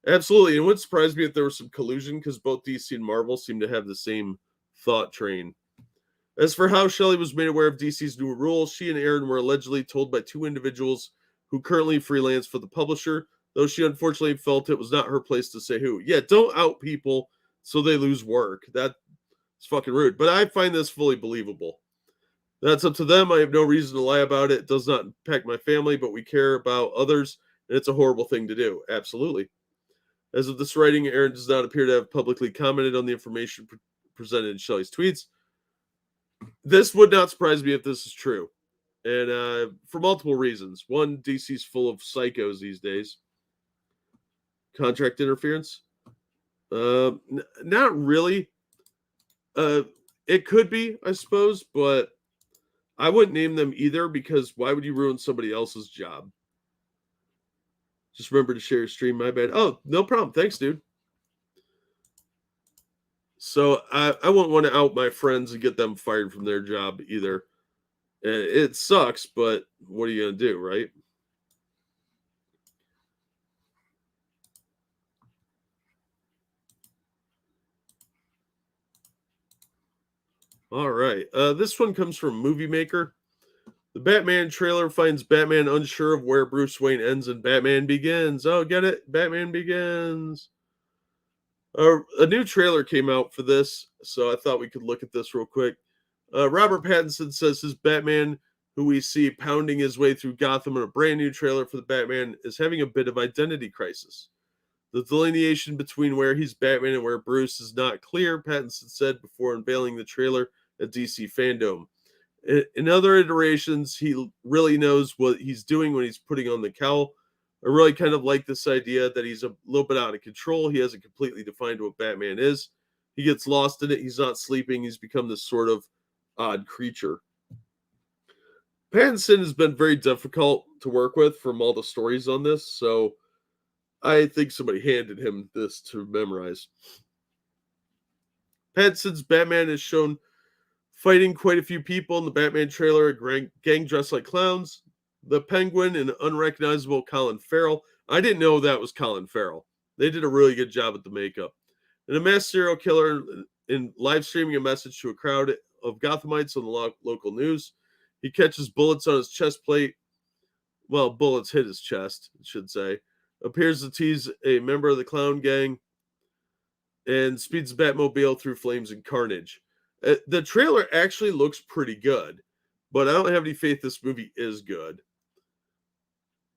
Absolutely. It wouldn't surprise me if there was some collusion because both DC and Marvel seem to have the same thought train. As for how Shelley was made aware of DC's new rules, she and Aaron were allegedly told by two individuals who currently freelance for the publisher, though she unfortunately felt it was not her place to say who. Yeah, don't out people so they lose work. That's fucking rude. But I find this fully believable. That's up to them. I have no reason to lie about it. It does not impact my family, but we care about others, and it's a horrible thing to do. Absolutely. As of this writing, Aaron does not appear to have publicly commented on the information presented in Shelley's tweets. This would not surprise me if this is true. And for multiple reasons. One, DC's full of psychos these days. Contract interference? Not really. It could be, I suppose, but I wouldn't name them either because why would you ruin somebody else's job? Just remember to share your stream, my bad. Oh, no problem. Thanks, dude. So I wouldn't want to out my friends and get them fired from their job either. It sucks, but what are you going to do, right? All right. This one comes from Movie Maker. The Batman trailer finds Batman unsure of where Bruce Wayne ends and Batman begins. Oh, get it? Batman Begins. A new trailer came out for this, so I thought we could look at this real quick. Robert Pattinson says his Batman, who we see pounding his way through Gotham in a brand new trailer for the Batman, is having a bit of identity crisis. The delineation between where he's Batman and where Bruce is not clear, Pattinson said before unveiling the trailer at DC Fandom. In other iterations, he really knows what he's doing when he's putting on the cowl. I really kind of like this idea that he's a little bit out of control. He hasn't completely defined what Batman is. He gets lost in it. He's not sleeping. He's become this sort of odd creature. Pattinson has been very difficult to work with from all the stories on this, so I think somebody handed him this to memorize. Pattinson's Batman is shown fighting quite a few people in the Batman trailer, a gang dressed like clowns, the Penguin, and unrecognizable Colin Farrell. I didn't know that was Colin Farrell. They did a really good job with the makeup. And a mass serial killer in live streaming a message to a crowd of Gothamites on the local news. He catches bullets on his chest plate. Well, bullets hit his chest, I should say. Appears to tease a member of the clown gang and speeds Batmobile through flames and carnage. The trailer actually looks pretty good, but I don't have any faith this movie is good.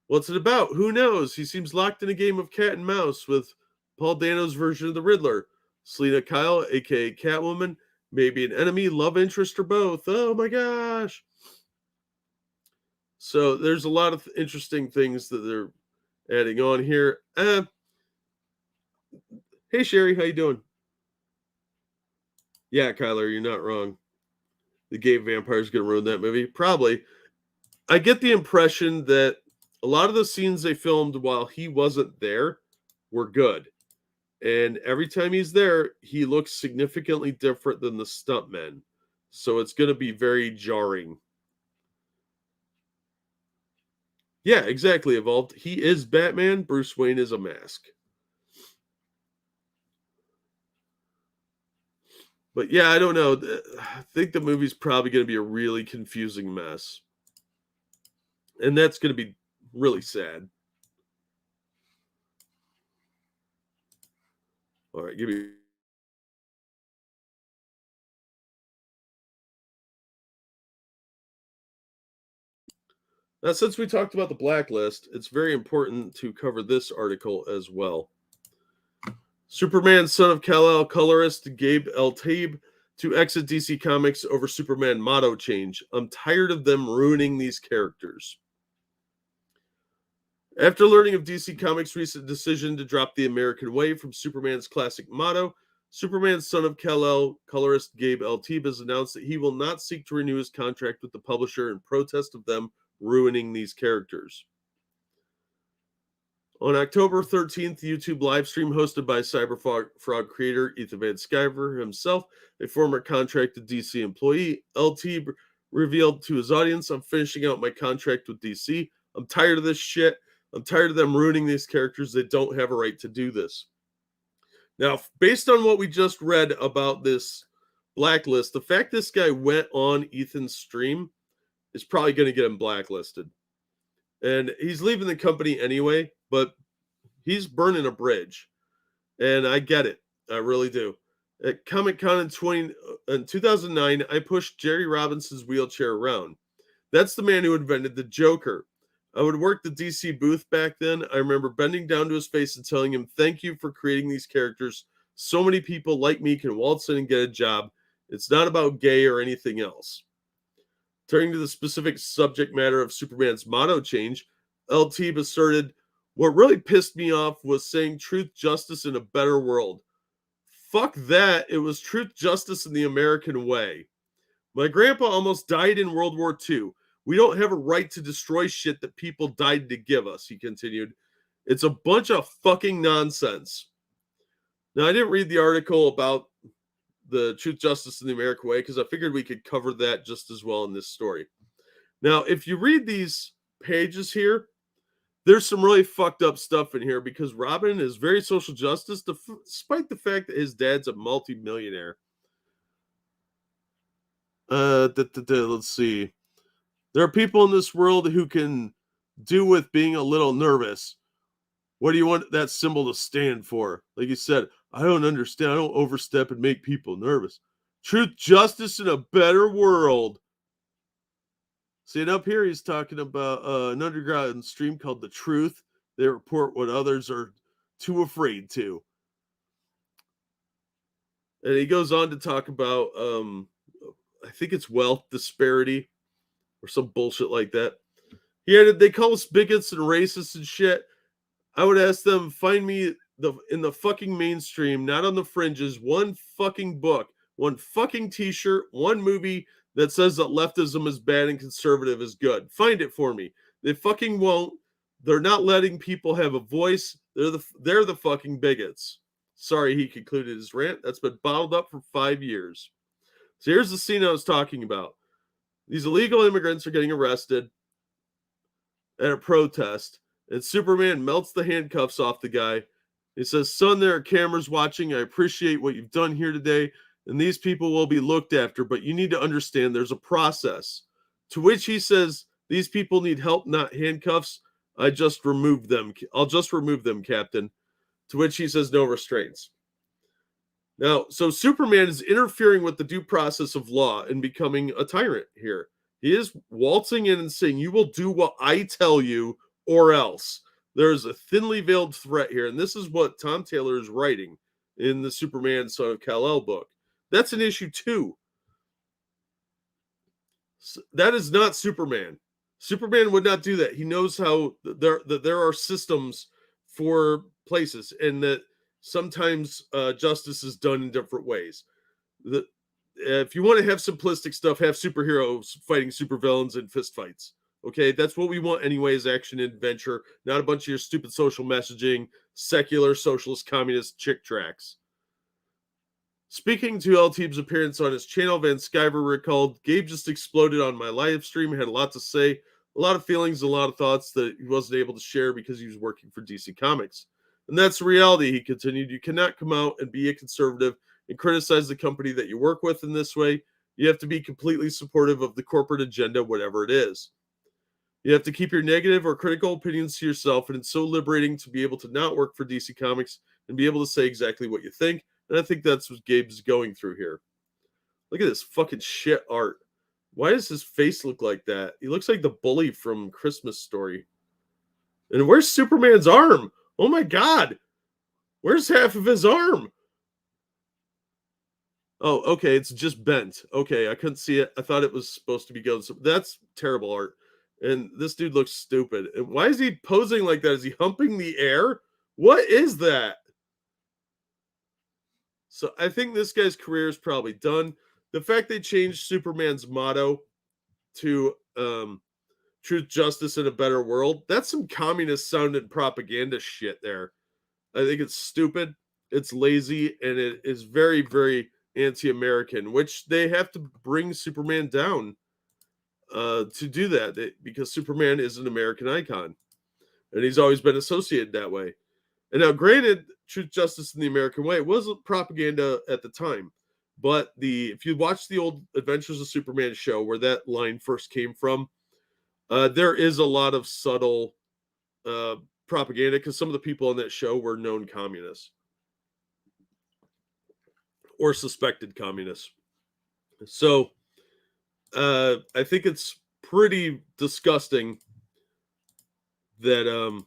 What's it about? Who knows? He seems locked in a game of cat and mouse with Paul Dano's version of the Riddler. Selena Kyle, aka Catwoman, maybe an enemy, love interest, or both. Oh my gosh. So there's a lot of interesting things that they're adding on here. Hey Sherry, how you doing? Yeah, Kyler, you're not wrong. The Gabe vampire is going to ruin that movie. Probably. I get the impression that a lot of the scenes they filmed while he wasn't there were good. And every time he's there, he looks significantly different than the stuntmen. So it's going to be very jarring. Yeah, exactly. Evolved. He is Batman. Bruce Wayne is a mask. But yeah, I don't know. I think the movie's probably going to be a really confusing mess. And that's going to be really sad. All right, give me. Now, since we talked about the Blacklist, it's very important to cover this article as well. Superman, son of Kal-El, colorist Gabe Eltaeb to exit DC Comics over Superman motto change. I'm tired of them ruining these characters. After learning of DC Comics' recent decision to drop the American way from Superman's classic motto, Superman, son of Kal-El, colorist Gabe Eltaeb has announced that he will not seek to renew his contract with the publisher in protest of them ruining these characters. On October 13th, YouTube livestream hosted by Cyberfrog creator Ethan Van Sciver himself, a former contracted DC employee, Eltaeb revealed to his audience, I'm finishing out my contract with DC. I'm tired of this shit. I'm tired of them ruining these characters. They don't have a right to do this. Now, based on what we just read about this Blacklist, the fact this guy went on Ethan's stream is probably going to get him blacklisted. And he's leaving the company anyway, but he's burning a bridge. And I get it. I really do. At Comic-Con in 2009, I pushed Jerry Robinson's wheelchair around. That's the man who invented the Joker. I would work the DC booth back then. I remember bending down to his face and telling him, thank you for creating these characters. So many people like me can waltz in and get a job. It's not about gay or anything else. Turning to the specific subject matter of Superman's motto change, Eltaeb asserted, what really pissed me off was saying truth, justice, in a better world. Fuck that. It was truth, justice, in the American way. My grandpa almost died in World War II. We don't have a right to destroy shit that people died to give us, he continued. It's a bunch of fucking nonsense. Now, I didn't read the article about the truth, justice, in the American way because I figured we could cover that just as well in this story. Now, if you read these pages here, there's some really fucked up stuff in here because Robin is very social justice despite the fact that his dad's a multi-millionaire. Let's see. There are people in this world who can do with being a little nervous. What do you want that symbol to stand for? Like you said, I don't understand. I don't overstep and make people nervous. Truth, justice, in a better world. See, and up here he's talking about an underground stream called The Truth. They report what others are too afraid to. And he goes on to talk about, I think it's wealth disparity or some bullshit like that. He added, they call us bigots and racists and shit. I would ask them, find me in the fucking mainstream, not on the fringes, one fucking book, one fucking t-shirt, one movie that says that leftism is bad and conservative is good. Find it for me. They fucking won't. They're not letting people have a voice. They're the fucking bigots. Sorry, he concluded his rant. That's been bottled up for 5 years. So here's the scene I was talking about. These illegal immigrants are getting arrested at a protest, and Superman melts the handcuffs off the guy. He says, son, there are cameras watching. I appreciate what you've done here today, and these people will be looked after, but you need to understand there's a process. To which he says, these people need help, not handcuffs. I'll just remove them, Captain. To which he says, no restraints. Now, so Superman is interfering with the due process of law and becoming a tyrant here. He is waltzing in and saying, you will do what I tell you or else. There's a thinly veiled threat here. And this is what Tom Taylor is writing in the Superman Son of Kal-El book. That's an issue 2. That is not Superman. Superman would not do that. He knows how there are systems for places and that sometimes justice is done in different ways. if you want to have simplistic stuff, have superheroes fighting supervillains in fistfights. Okay, that's what we want anyway, is action and adventure, not a bunch of your stupid social messaging, secular, socialist, communist chick tracks. Speaking to Eltaeb's appearance on his channel, Van Sciver recalled, Gabe just exploded on my live stream, had a lot to say, a lot of feelings, a lot of thoughts that he wasn't able to share because he was working for DC Comics. And that's the reality, he continued. You cannot come out and be a conservative and criticize the company that you work with in this way. You have to be completely supportive of the corporate agenda, whatever it is. You have to keep your negative or critical opinions to yourself, and it's so liberating to be able to not work for DC Comics and be able to say exactly what you think. And I think that's what Gabe's going through here. Look at this fucking shit art. Why does his face look like that? He looks like the bully from Christmas Story. And where's Superman's arm? Oh my god. Where's half of his arm? Oh, okay, it's just bent. Okay, I couldn't see it. I thought it was supposed to be going. That's terrible art. And this dude looks stupid. And why is he posing like that? Is he humping the air? What is that? So I think this guy's career is probably done. The fact they changed Superman's motto to truth, justice, and a better world, that's some communist sounding propaganda shit there. I think it's stupid, it's lazy, and it is very, very anti-American, which they have to bring Superman down to do that, because Superman is an American icon, and he's always been associated that way. And now, granted, truth, justice, in the American way, it wasn't propaganda at the time, but if you watch the old Adventures of Superman show where that line first came from, there is a lot of subtle propaganda, because some of the people on that show were known communists or suspected communists. So I think it's pretty disgusting that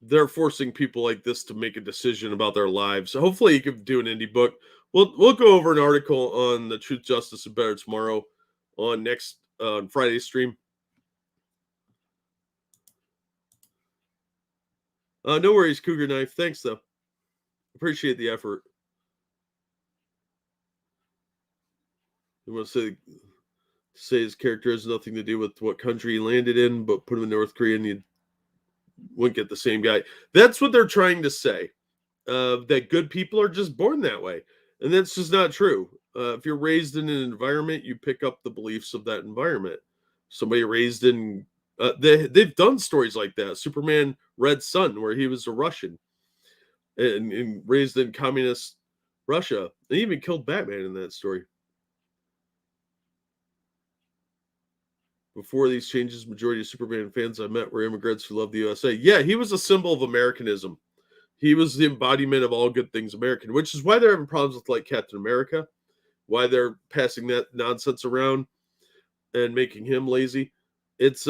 they're forcing people like this to make a decision about their lives. So hopefully you can do an indie book. We'll go over an article on the Truth, Justice, and Better tomorrow on Friday's stream. No worries, Cougar Knife. Thanks, though. Appreciate the effort. You want to say his character has nothing to do with what country he landed in, but put him in North Korea and you wouldn't get the same guy. That's what they're trying to say. That good people are just born that way. And that's just not true. If you're raised in an environment, you pick up the beliefs of that environment. Somebody raised in... they've done stories like that. Superman Red Sun, where he was a Russian and raised in communist Russia. They even killed Batman in that story. Before these changes, majority of Superman fans I met were immigrants who loved the USA. Yeah, he was a symbol of Americanism. He was the embodiment of all good things American, which is why they're having problems with like Captain America, why they're passing that nonsense around and making him lazy. It's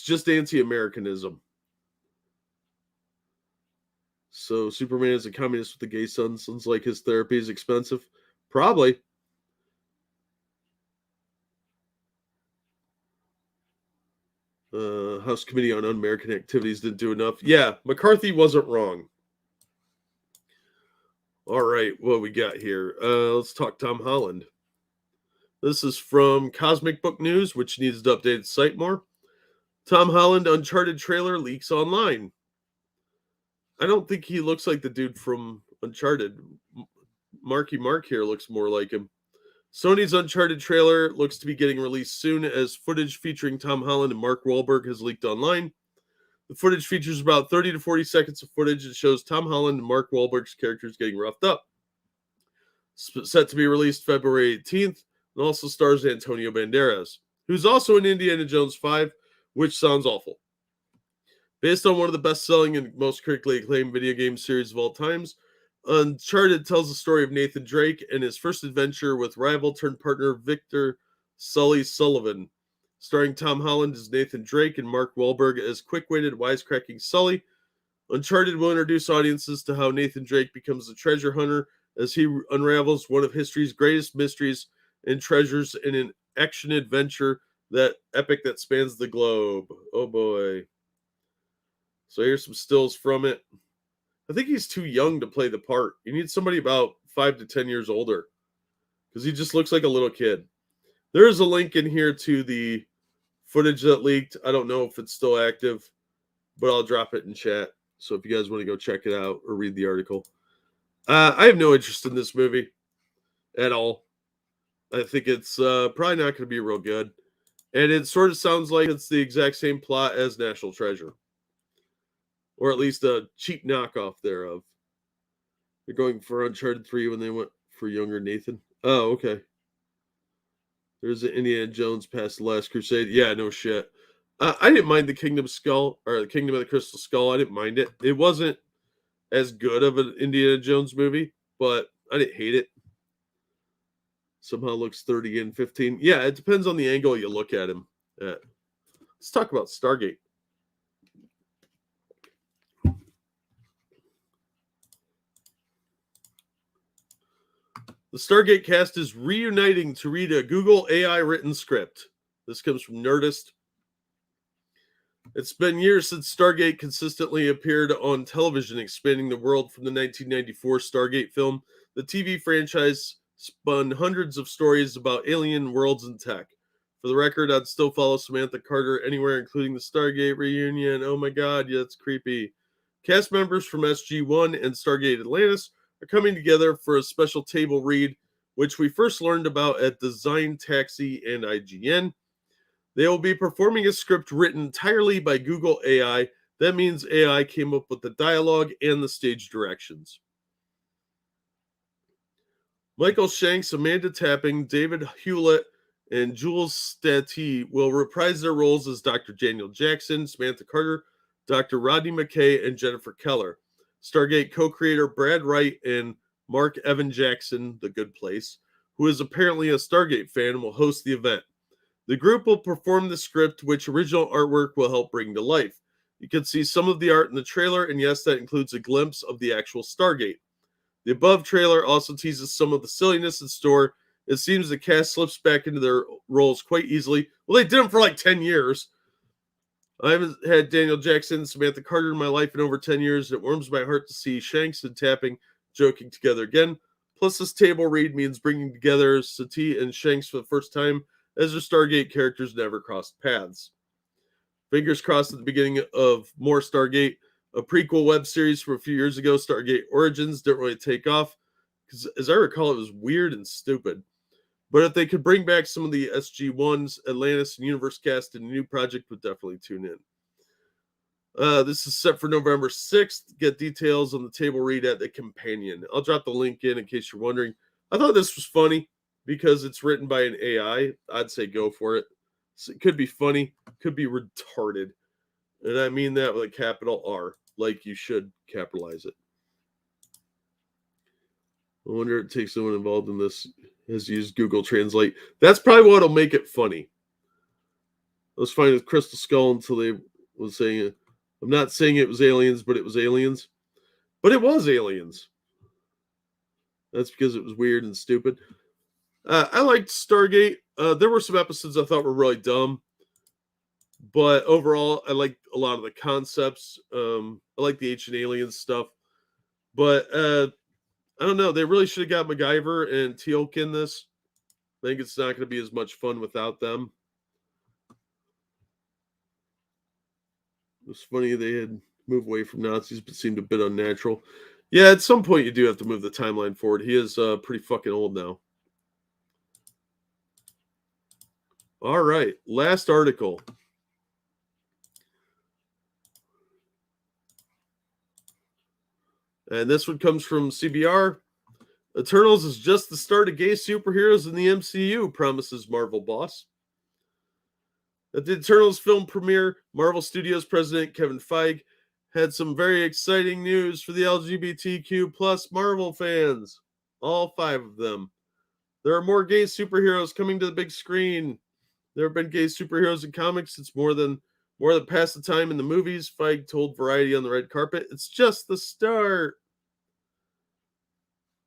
just anti-Americanism. So Superman is a communist with a gay son. Sounds like his therapy is expensive. Probably. House Committee on Un-American Activities didn't do enough. Yeah, McCarthy wasn't wrong. All right, what we got here? Let's talk Tom Holland. This is from Cosmic Book News, which needs to update its site more. Tom Holland Uncharted trailer leaks online. I don't think he looks like the dude from Uncharted. Marky Mark here looks more like him. Sony's Uncharted trailer looks to be getting released soon, as footage featuring Tom Holland and Mark Wahlberg has leaked online. The footage features about 30 to 40 seconds of footage that shows Tom Holland and Mark Wahlberg's characters getting roughed up. Set to be released February 18th, and also stars Antonio Banderas, who's also in Indiana Jones 5, which sounds awful. Based on one of the best-selling and most critically acclaimed video game series of all times, Uncharted tells the story of Nathan Drake and his first adventure with rival-turned-partner Victor Sully Sullivan. Starring Tom Holland as Nathan Drake and Mark Wahlberg as quick-witted, wisecracking Sully, Uncharted will introduce audiences to how Nathan Drake becomes a treasure hunter as he unravels one of history's greatest mysteries and treasures in an action-adventure that epic that spans the globe. Oh boy. So here's some stills from it. I think he's too young to play the part. You need somebody about 5 to 10 years older. because he just looks like a little kid. There is a link in here to the footage that leaked. I don't know if it's still active, but I'll drop it in chat. So if you guys want to go check it out or read the article. I have no interest in this movie at all. I think it's probably not going to be real good. And it sort of sounds like it's the exact same plot as National Treasure. Or at least a cheap knockoff thereof. They're going for Uncharted 3 when they went for younger Nathan. Oh, okay. There's an Indiana Jones past the Last Crusade. Yeah, no shit. I didn't mind the Kingdom Skull, or the Kingdom of the Crystal Skull. I didn't mind it. It wasn't as good of an Indiana Jones movie, but I didn't hate it. Somehow looks 30 and 15. Yeah, it depends on the angle you look at him at. Let's talk about Stargate. The Stargate cast is reuniting to read a Google AI written script. This comes from Nerdist. It's been years since Stargate consistently appeared on television, expanding the world from the 1994 Stargate film. The TV franchise spun hundreds of stories about alien worlds and tech. For the record, I'd still follow Samantha Carter anywhere, including the Stargate reunion. Oh my god, yeah, it's creepy. Cast members from SG-1 and Stargate Atlantis are coming together for a special table read, which we first learned about at Design Taxi and IGN. They will be performing a script written entirely by Google AI. That means AI came up with the dialogue and the stage directions. Michael Shanks, Amanda Tapping, David Hewlett, and Jules Stati will reprise their roles as Dr. Daniel Jackson, Samantha Carter, Dr. Rodney McKay, and Jennifer Keller. Stargate co-creator Brad Wright and Mark Evan Jackson, The Good Place, who is apparently a Stargate fan, will host the event. The group will perform the script, which original artwork will help bring to life. You can see some of the art in the trailer, and yes, that includes a glimpse of the actual Stargate. The above trailer also teases some of the silliness in store. It seems the cast slips back into their roles quite easily. Well, they did them for like 10 years. I haven't had Daniel Jackson and Samantha Carter in my life in over 10 years, and it warms my heart to see Shanks and Tapping joking together again. Plus, this table read means bringing together Sati and Shanks for the first time, as their Stargate characters never crossed paths. Fingers crossed at the beginning of more Stargate. A prequel web series from a few years ago, Stargate Origins, didn't really take off, because as I recall, it was weird and stupid. But if they could bring back some of the SG-1s, Atlantis, and Universe cast in a new project, would definitely tune in. This is set for November 6th. Get details on the table read at the Companion. I'll drop the link in case you're wondering. I thought this was funny because it's written by an AI. I'd say go for it. So it could be funny, could be retarded. And I mean that with a capital R, like you should capitalize it. I wonder if it takes someone involved in this has used Google Translate. That's probably what'll make it funny. I was fine with Crystal Skull until they was saying it. I'm not saying it was aliens, but it was aliens. But it was aliens. That's because it was weird and stupid. I liked Stargate. There were some episodes I thought were really dumb. But overall, I liked a lot of the concepts. I like the ancient aliens stuff. But I don't know. They really should have got MacGyver and Teal'c in this. I think it's not going to be as much fun without them. It was funny they had moved away from Nazis, but seemed a bit unnatural. Yeah, at some point you do have to move the timeline forward. He is pretty fucking old now. All right, last article. And this one comes from CBR. Eternals is just the start of gay superheroes in the MCU, promises Marvel boss. At the Eternals film premiere, Marvel Studios president Kevin Feige had some very exciting news for the LGBTQ plus Marvel fans. All 5 of them. There are more gay superheroes coming to the big screen. There have been gay superheroes in comics. It's more than past the time in the movies, Feige told Variety on the red carpet. It's just the start.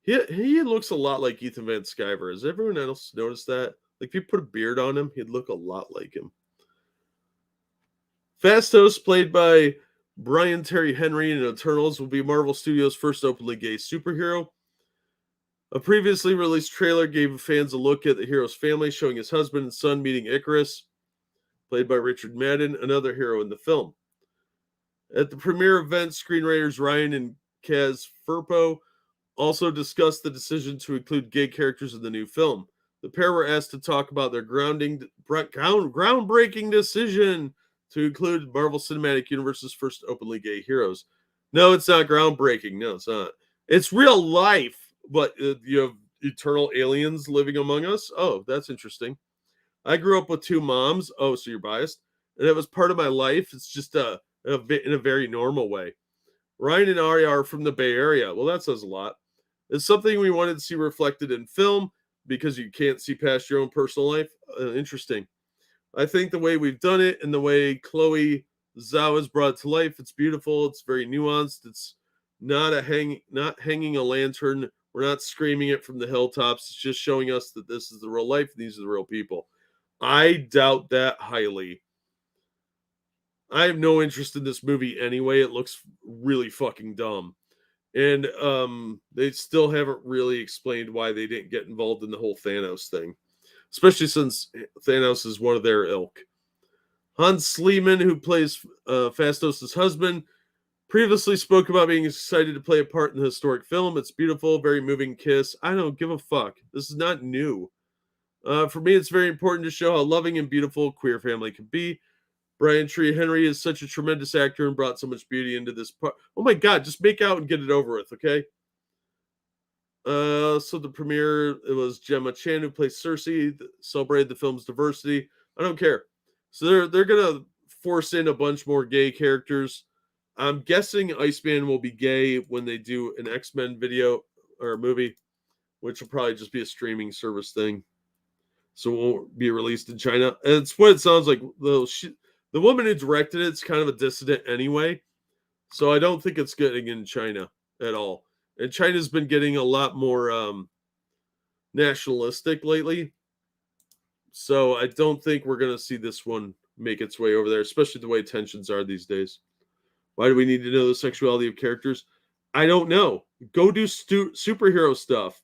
He looks a lot like Ethan Van Sciver. Has everyone else noticed that? Like, if you put a beard on him, he'd look a lot like him. Phastos, played by Brian Terry Henry in Eternals, will be Marvel Studios' first openly gay superhero. A previously released trailer gave fans a look at the hero's family, showing his husband and son meeting Icarus, played by Richard Madden, another hero in the film. At the premiere event, screenwriters Ryan and Kaz Furpo also discussed the decision to include gay characters in the new film. The pair were asked to talk about their groundbreaking decision to include Marvel Cinematic Universe's first openly gay heroes. No, it's not groundbreaking. No, it's not. It's real life, but you have eternal aliens living among us. Oh, that's interesting. I grew up with two moms. Oh, so you're biased? And it was part of my life. It's just in a very normal way. Ryan and Arya are from the Bay Area. Well, that says a lot. It's something we wanted to see reflected in film because you can't see past your own personal life. Interesting. I think the way we've done it and the way Chloe Zhao has brought it to life, it's beautiful. It's very nuanced. It's not hanging a lantern. We're not screaming it from the hilltops. It's just showing us that this is the real life. These are the real people. I doubt that highly. I have no interest in this movie anyway. It looks really fucking dumb. And they still haven't really explained why they didn't get involved in the whole Thanos thing, especially since Thanos is one of their ilk. Hans Sleeman, who plays Phastos' husband, previously spoke about being excited to play a part in the historic film. It's beautiful, very moving kiss. I don't give a fuck. This is not new. For me, it's very important to show how loving and beautiful a queer family can be. Brian Tree Henry is such a tremendous actor and brought so much beauty into this part. Oh my God, just make out and get it over with, okay? So the premiere, it was Gemma Chan who plays Cersei, celebrated the film's diversity. I don't care. So they're gonna force in a bunch more gay characters. I'm guessing Iceman will be gay when they do an X-Men video or movie, which will probably just be a streaming service thing. So it won't be released in China. And it's what it sounds like. The woman who directed it's kind of a dissident anyway. So I don't think it's getting in China at all. And China's been getting a lot more nationalistic lately. So I don't think we're going to see this one make its way over there, especially the way tensions are these days. Why do we need to know the sexuality of characters? I don't know. Go do superhero stuff.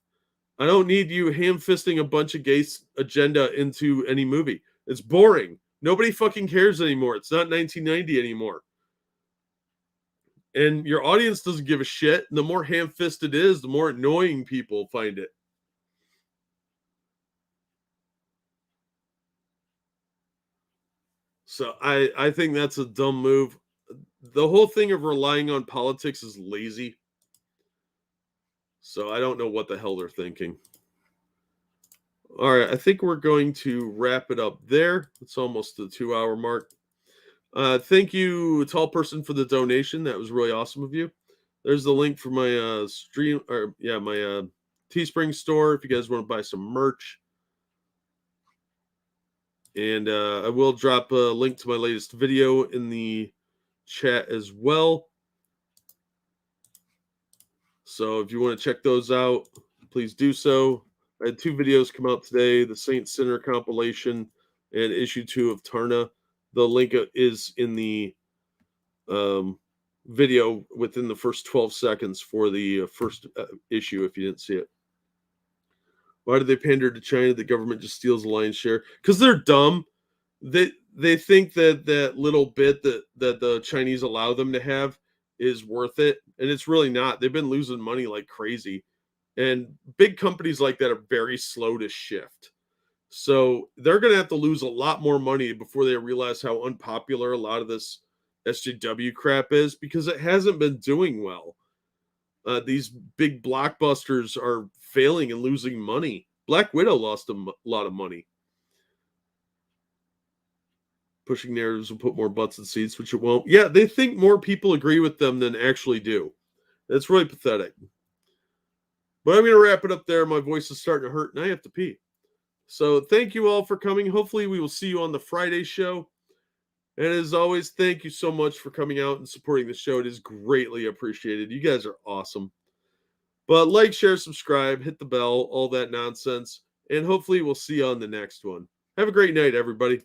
I don't need you ham-fisting a bunch of gay agenda into any movie. It's boring. Nobody fucking cares anymore. It's not 1990 anymore. And your audience doesn't give a shit. And the more ham-fisted it is, the more annoying people find it. So I think that's a dumb move. The whole thing of relying on politics is lazy. So I don't know what the hell they're thinking. All right, I think we're going to wrap it up there. It's almost the 2-hour mark. Thank you, Tall Person, for the donation. That was really awesome of you. There's the link for my stream, or yeah, my Teespring store if you guys want to buy some merch. And I will drop a link to my latest video in the chat as well. So if you want to check those out, please do so. I had 2 videos come out today, the Saint Sinner compilation and issue 2 of Tarna. The link is in the video within the first 12 seconds for the first issue if you didn't see it. Why do they pander to China? The government just steals the lion's share. Because they're dumb. They think that little bit that the Chinese allow them to have is worth it. And it's really not. They've been losing money like crazy. And big companies like that are very slow to shift. So they're going to have to lose a lot more money before they realize how unpopular a lot of this SJW crap is, because it hasn't been doing well. These big blockbusters are failing and losing money. Black Widow lost a lot of money. Pushing narratives will put more butts in seats, which it won't. Yeah, they think more people agree with them than actually do. That's really pathetic. But I'm going to wrap it up there. My voice is starting to hurt, and I have to pee. So thank you all for coming. Hopefully we will see you on the Friday show. And as always, thank you so much for coming out and supporting the show. It is greatly appreciated. You guys are awesome. But like, share, subscribe, hit the bell, all that nonsense. And hopefully we'll see you on the next one. Have a great night, everybody.